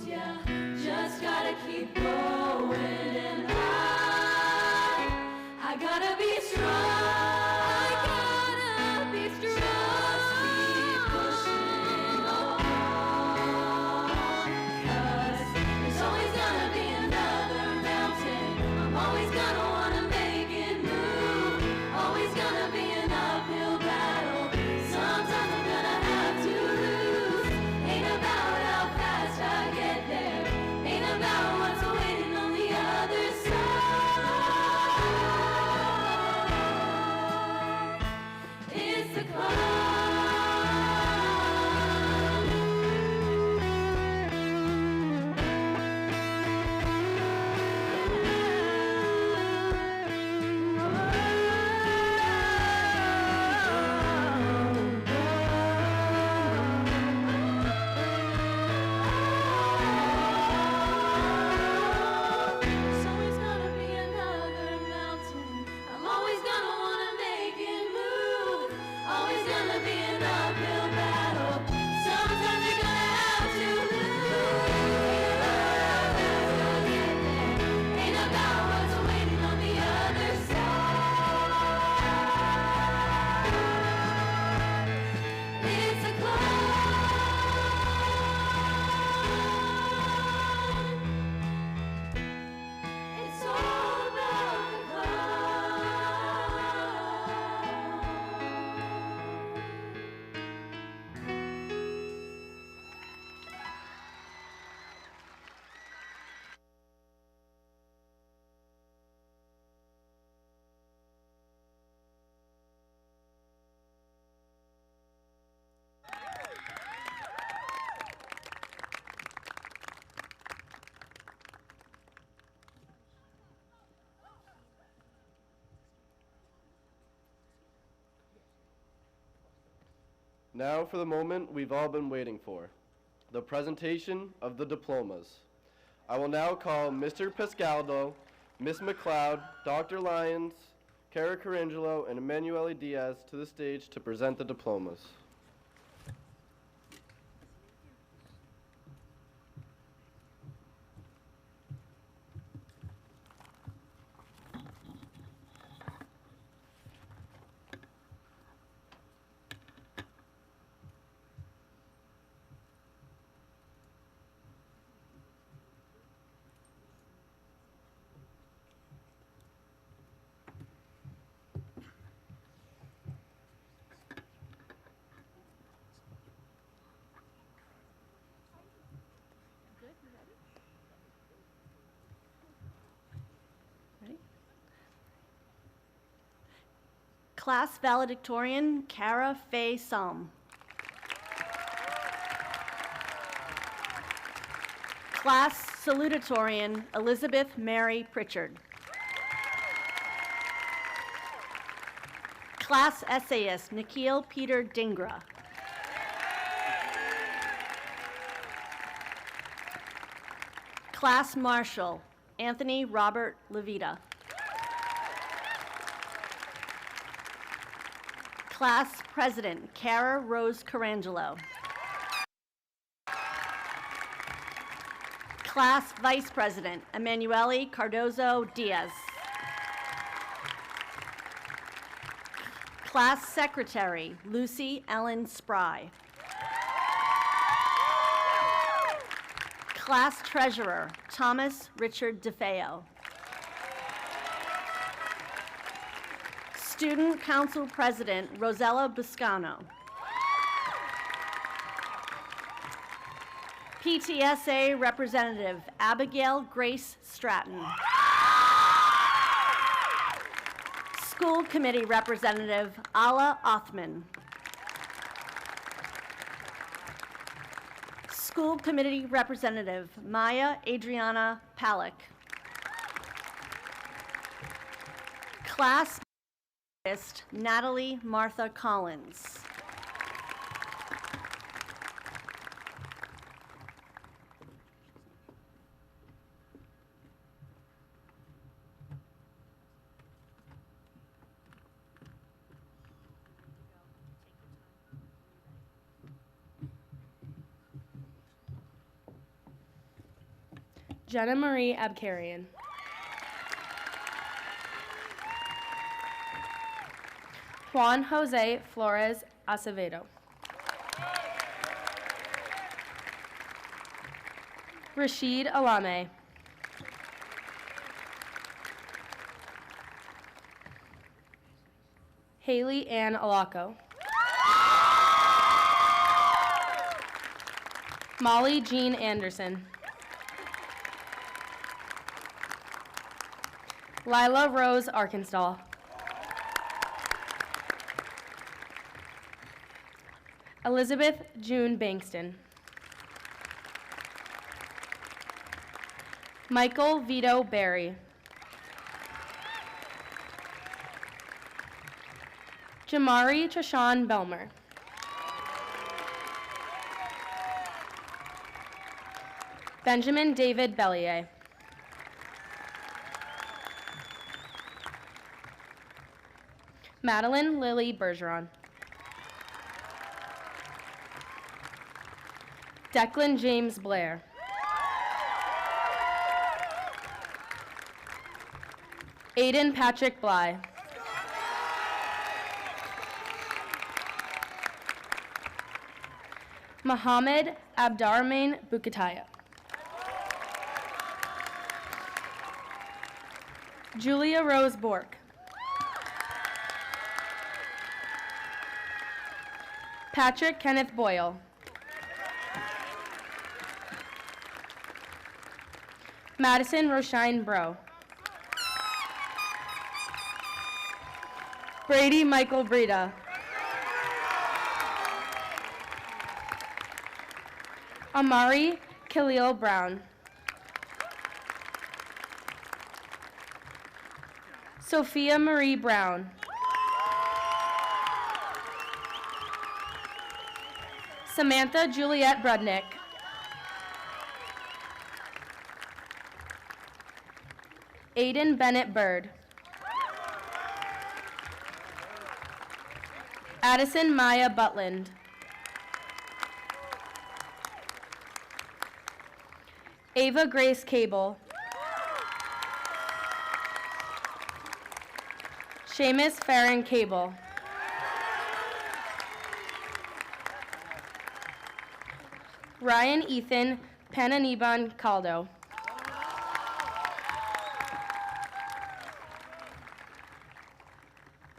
yeah, just gotta keep going, and I gotta be strong. I gotta be strong. Just keep pushing on, 'cause there's always gonna be another mountain. I'm always gonna wanna make it move. Always gonna be an uphill battle. Sometimes I'm gonna have to lose. Ain't about how fast I get there. Ain't about what's waiting on the other side. It's the climb. There's always gonna be another mountain. I'm always gonna wanna make it move. Always gonna be an uphill battle. Sometimes you're gonna have to lose. Ain't about what's waiting on the other side. It's a climb. It's all about the Now for the moment we've all been waiting for, the presentation of the diplomas. I will now call Mr. Pescaldo, Miss McLeod, Dr. Lyons, Kara Carangelo, and Emanuele Diaz to the stage to present the diplomas. Class valedictorian, Kara Faye Sum. Class salutatorian, Elizabeth Mary Pritchard. Class essayist, Nikhil Peter Dingra. Class marshal, Anthony Robert Levita. Class President, Kara Rose Carangelo. Class Vice President, Emanuele Cardozo Diaz. Class Secretary, Lucy Ellen Spry. Class Treasurer, Thomas Richard DeFeo. Student Council President, Rosella Buscano. PTSA Representative, Abigail Grace Stratton. School Committee Representative, Ala Othman. School Committee Representative, Maya Adriana Palick. Class Artist, Natalie Martha Collins. Jenna Marie Abkarian. Juan Jose Flores Acevedo. Rashid Alame. Haley Ann Alaco. Molly Jean Anderson. Lila Rose Arkansas. Elizabeth June Bankston. Michael Vito Berry. Jamari Trashawn Belmer. Benjamin David Bellier. Madeline Lily Bergeron. Declan James Blair. Aiden Patrick Bly. Mohammed Abdarrahman Bukataya. Julia Rose Bork. Patrick Kenneth Boyle. Madison Roshine Bro. Brady Michael Breda. Amari Khalil Brown. Sophia Marie Brown. Samantha Juliette Brudnick. Aiden Bennett Bird. Addison Maya Butland. Ava Grace Cable. Seamus Farron Cable. Ryan Ethan Pananiban Caldo.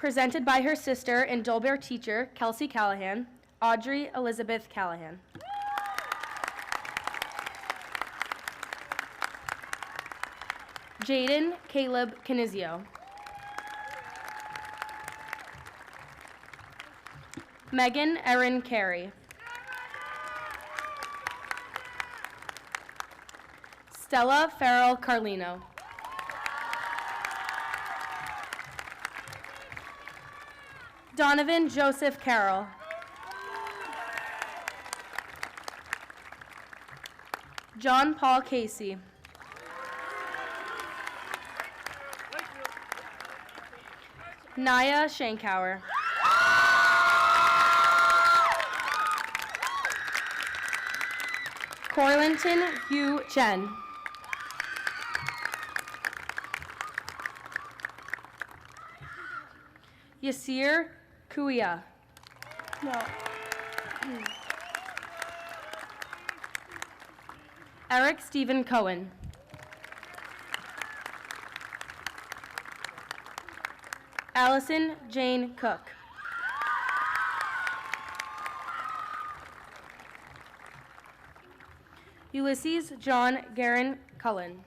Presented by her sister and Dolbear teacher, Kelsey Callahan, Audrey Elizabeth Callahan. Jaden Caleb Canizio. Megan Erin Carey. Stella Farrell Carlino. Donovan Joseph Carroll. John Paul Casey. Naya Shankauer. Corlinton Hugh Chen. Yasir Kuya. No. Eric Stephen Cohen. Allison Jane Cook. Ulysses John Garin Cullen.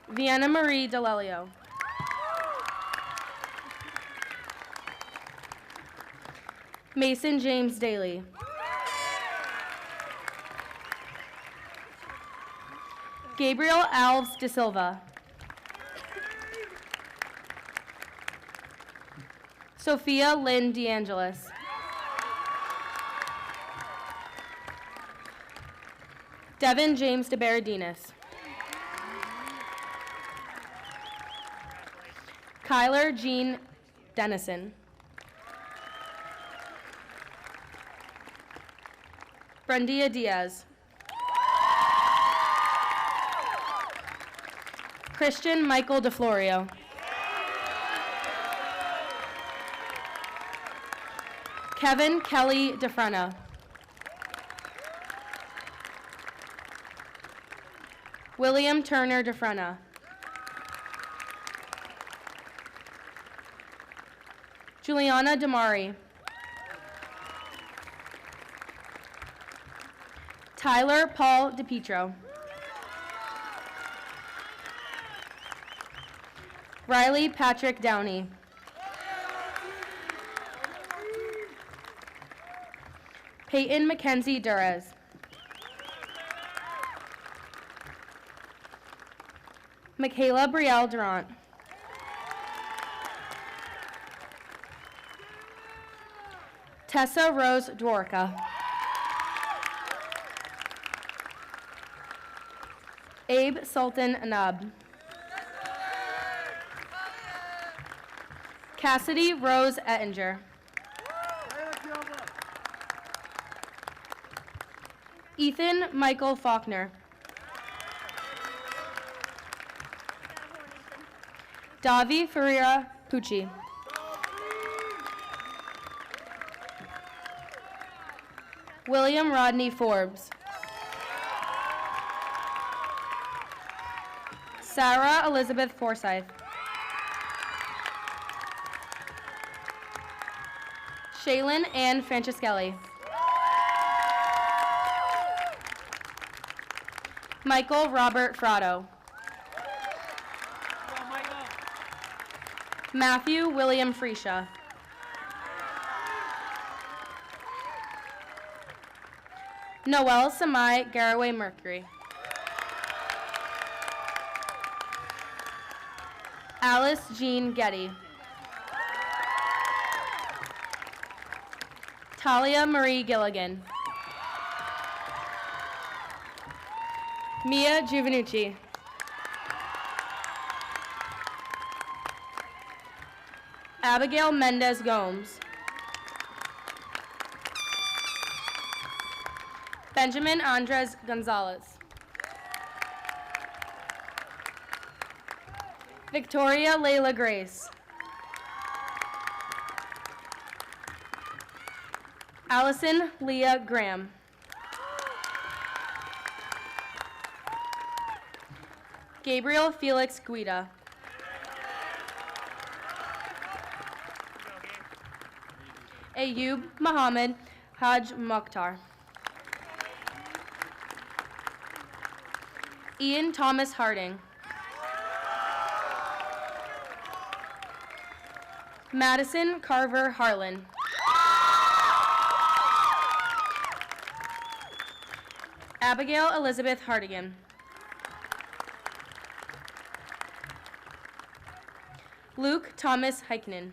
Vienna Marie DeLelio. Mason James Daly. Gabriel Alves de Silva. Sophia Lynn DeAngelis. Devin James de Berardinis. Kyler Jean Dennison. Brendia Diaz. Christian Michael DeFlorio. Kevin Kelly DeFrena. William Turner DeFrena. Juliana Damari. Tyler Paul DePietro. Riley Patrick Downey. Peyton Mackenzie Durez. Michaela Brielle Durant. Tessa Rose Dworka. Abe Sultan Anab. Cassidy Rose Ettinger. Ethan Michael Faulkner. Davi Ferreira Pucci. William Rodney Forbes. Sarah Elizabeth Forsyth. Shaylin Ann Francescelli. Michael Robert Frado. Matthew William Freesia. Noel Samai Garaway Mercury. Alice Jean Getty. Talia Marie Gilligan. Mia Giovanucci. Abigail Mendez Gomes. Benjamin Andres Gonzalez. Victoria Layla Grace. Allison Leah Graham. Gabriel Felix Guida. Ayub Muhammad Haj Mokhtar. Ian Thomas Harding. Madison Carver Harlan. Abigail Elizabeth Hardigan. Luke Thomas Heikkinen.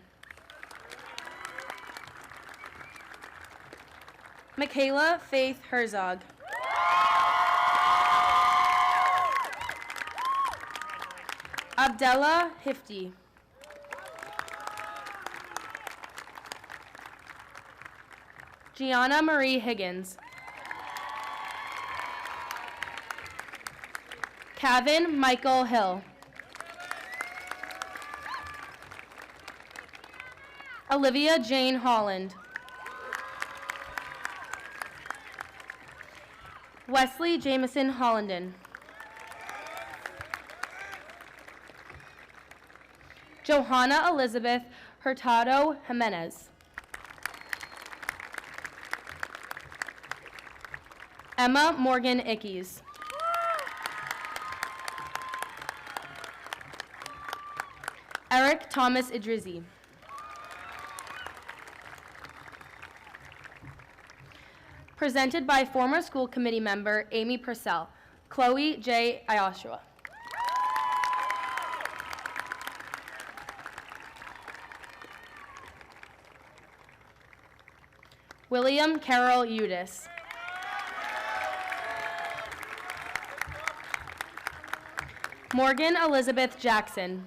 Michaela Faith Herzog. Abdella Hifty. Gianna Marie Higgins. Kevin Michael Hill. Olivia Jane Holland. Wesley Jameson Hollenden. Johanna Elizabeth Hurtado Jimenez. Emma Morgan Ickes. Eric Thomas Idrizi. Presented by former school committee member Amy Purcell, Chloe J. Ioshua. William Carroll Udis. Morgan Elizabeth Jackson.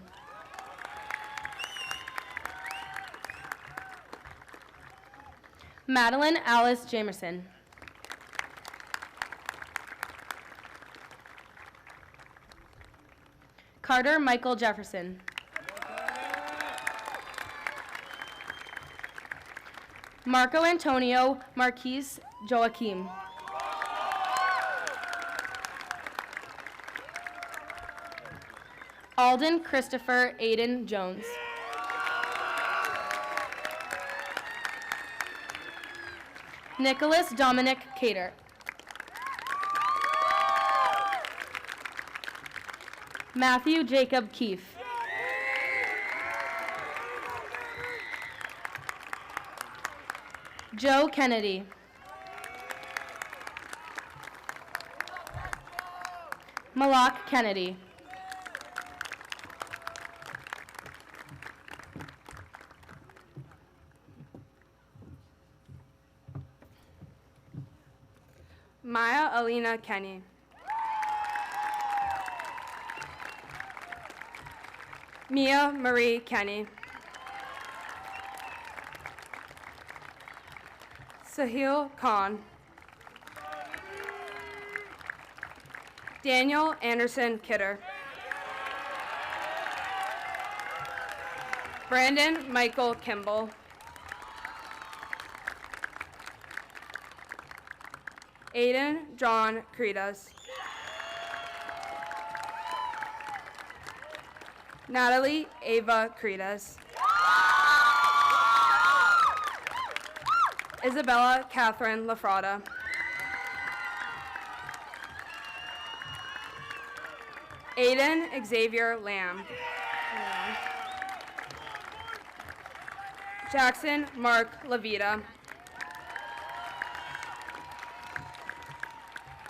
Madeline Alice Jamerson. Carter Michael Jefferson. Marco Antonio Marquise Joaquim. Alden Christopher Aiden Jones. Nicholas Dominic Cater. Matthew Jacob Keefe. Joe Kennedy. Malak Kennedy. Maya Alina Kenny. Mia Marie Kenny. Sahil Khan. Daniel Anderson Kidder. Brandon Michael Kimball. Aiden John Credas. Natalie Ava Credas. Isabella Catherine Lafrada. Aiden Xavier Lamb. Jackson Mark Lavita.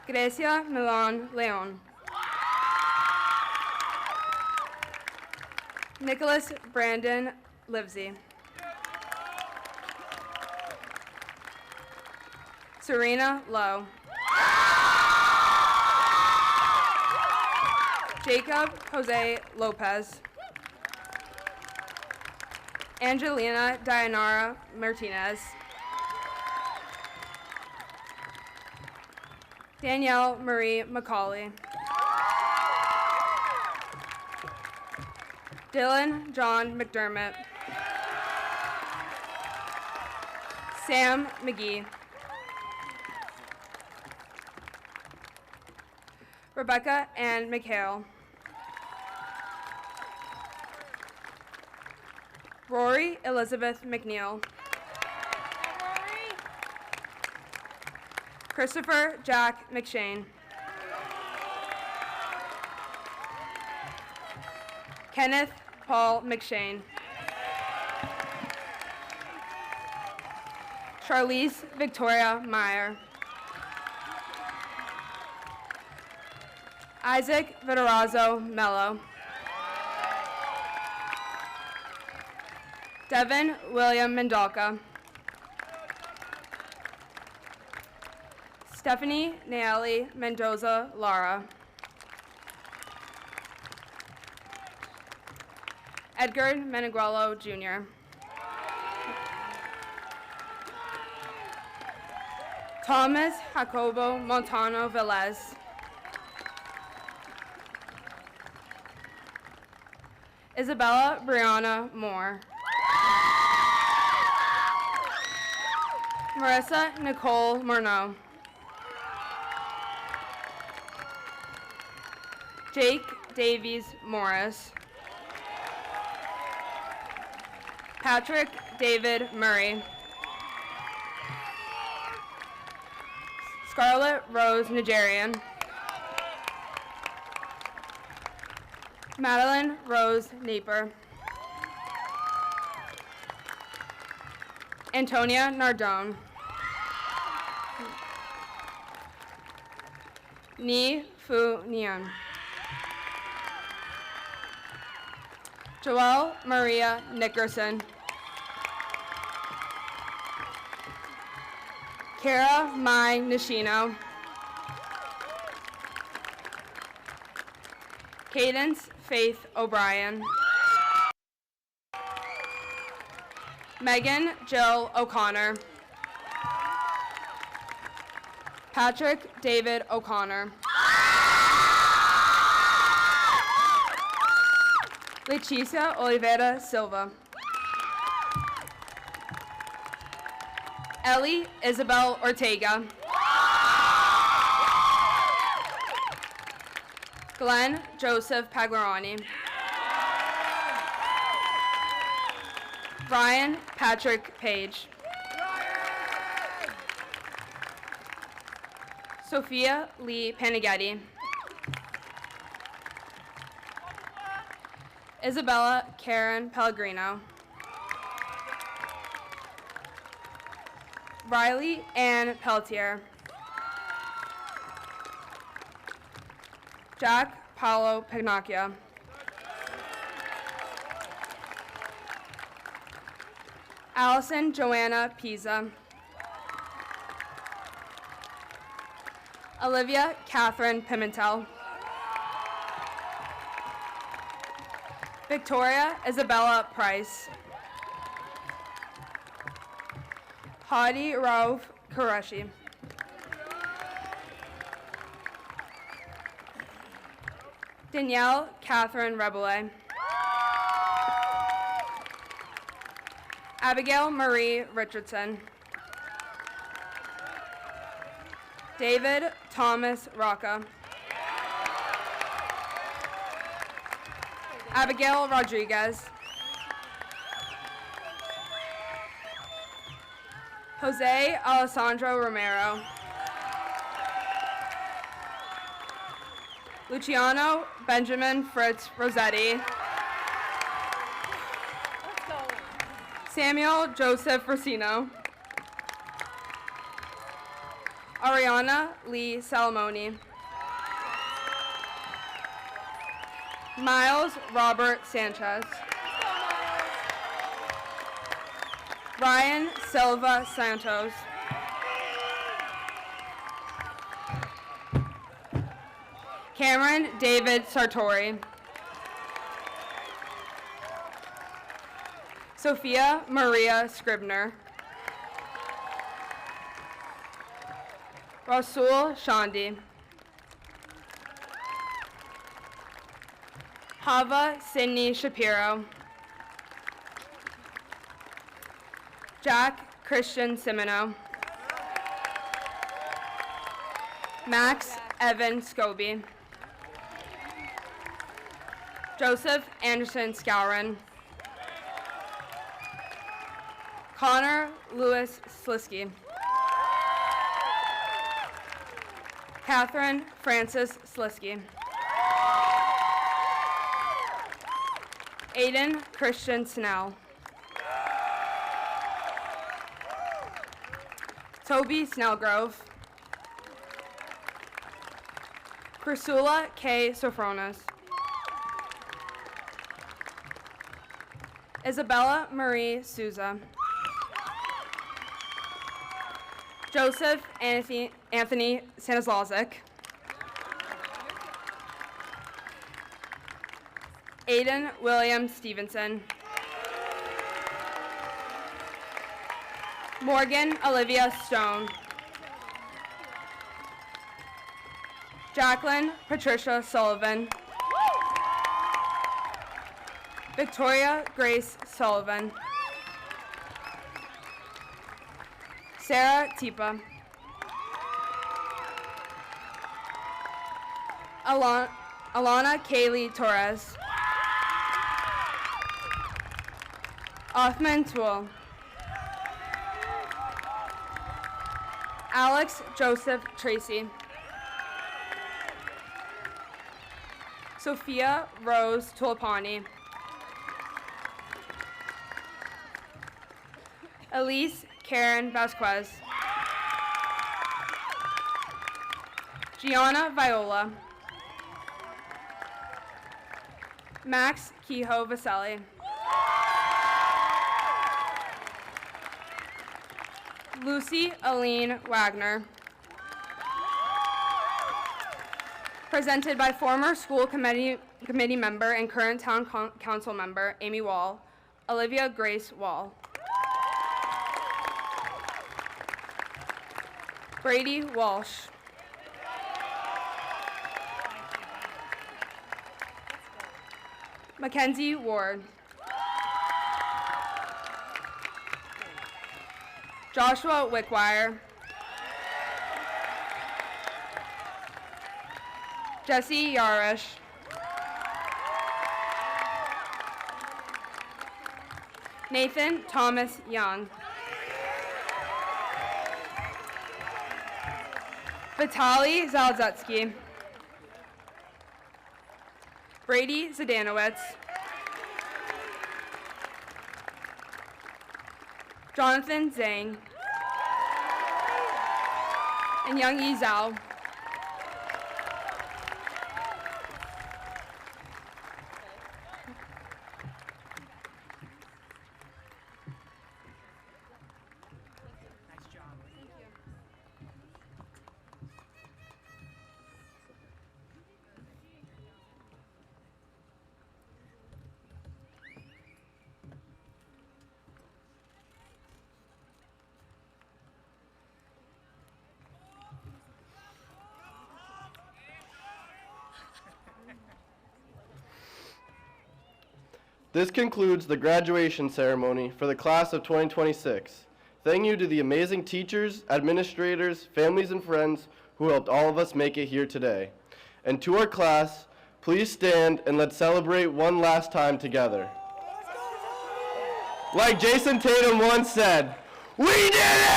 Grecia Milan Leon. Nicholas Brandon Livesey. Serena Lowe. Jacob Jose Lopez. Angelina Dianara Martinez. Danielle Marie McCauley. Dylan John McDermott. Sam McGee. Rebecca Ann McHale. Rory Elizabeth McNeil. Christopher Jack McShane. Kenneth Paul McShane. Charlize Victoria Meyer. Isaac Vitorazzo Mello. Devin William Mendolka. Stephanie Naeli Mendoza Lara. Edgar Meniguelo Jr. Thomas Jacobo Montano Velez. Isabella Brianna Moore. Marissa Nicole Murnau. Jake Davies Morris. Patrick David Murray. Scarlett Rose Nigerian. Madeline Rose Naper. Antonia Nardone. Ni Fu Nian. Joelle Maria Nickerson. Kara Mai Nishino. Cadence Faith O'Brien. Megan Jill O'Connor. Patrick David O'Connor. Leticia Oliveira Silva. Ellie Isabel Ortega. Glenn Joseph Paglarani. Ryan Patrick Page. Sophia Lee Panaghetti. Isabella Karen Pellegrino. Riley Ann Pelletier. Jack Paolo Pagnacchia. Allison Joanna Pisa. Olivia Catherine Pimentel. Victoria Isabella Price. Hadi Rauf Qureshi. Danielle Catherine Rebele. Abigail Marie Richardson. David Thomas Rocca. Abigail Rodriguez. Jose Alessandro Romero. Luciano Benjamin Fritz Rossetti. Samuel Joseph Racino. Ariana Lee Salamoni. Miles Robert Sanchez. Ryan Silva Santos. Cameron David Sartori. Sophia Maria Scribner. Rasul Shandi. Hava Sydney Shapiro. Jack Christian Simino. Max Evan Scobie. Joseph Anderson Scourin. Connor Lewis Slisky. Catherine Francis Slisky. Aiden Christian Snell. Toby Snellgrove. Chrysula K. Sophronis. Isabella Marie Souza. Joseph Anthony Stanislazik. Aiden William Stevenson. Morgan Olivia Stone. Jacqueline Patricia Sullivan. Victoria Grace Sullivan. Sarah Tipa. Alana Kaylee Torres. Othman Toole. Alex Joseph Tracy. Sophia Rose Tulipani. Elise Karen Vasquez. Gianna Viola. Max Kehoe Vaselli. Lucy Aline Wagner. Presented by former school committee member and current town council member Amy Wall, Olivia Grace Wall. Brady Walsh. Mackenzie Ward. Joshua Wickwire. Jesse Yarish. Nathan Thomas Young. Vitaly Zalzetsky. Brady Zdanowicz. Jonathan Zhang. And Young Yi Zhao. This concludes the graduation ceremony for the class of 2026. Thank you to the amazing teachers, administrators, families, and friends who helped all of us make it here today. And to our class, please stand and let's celebrate one last time together. Like Jason Tatum once said, "We did it!"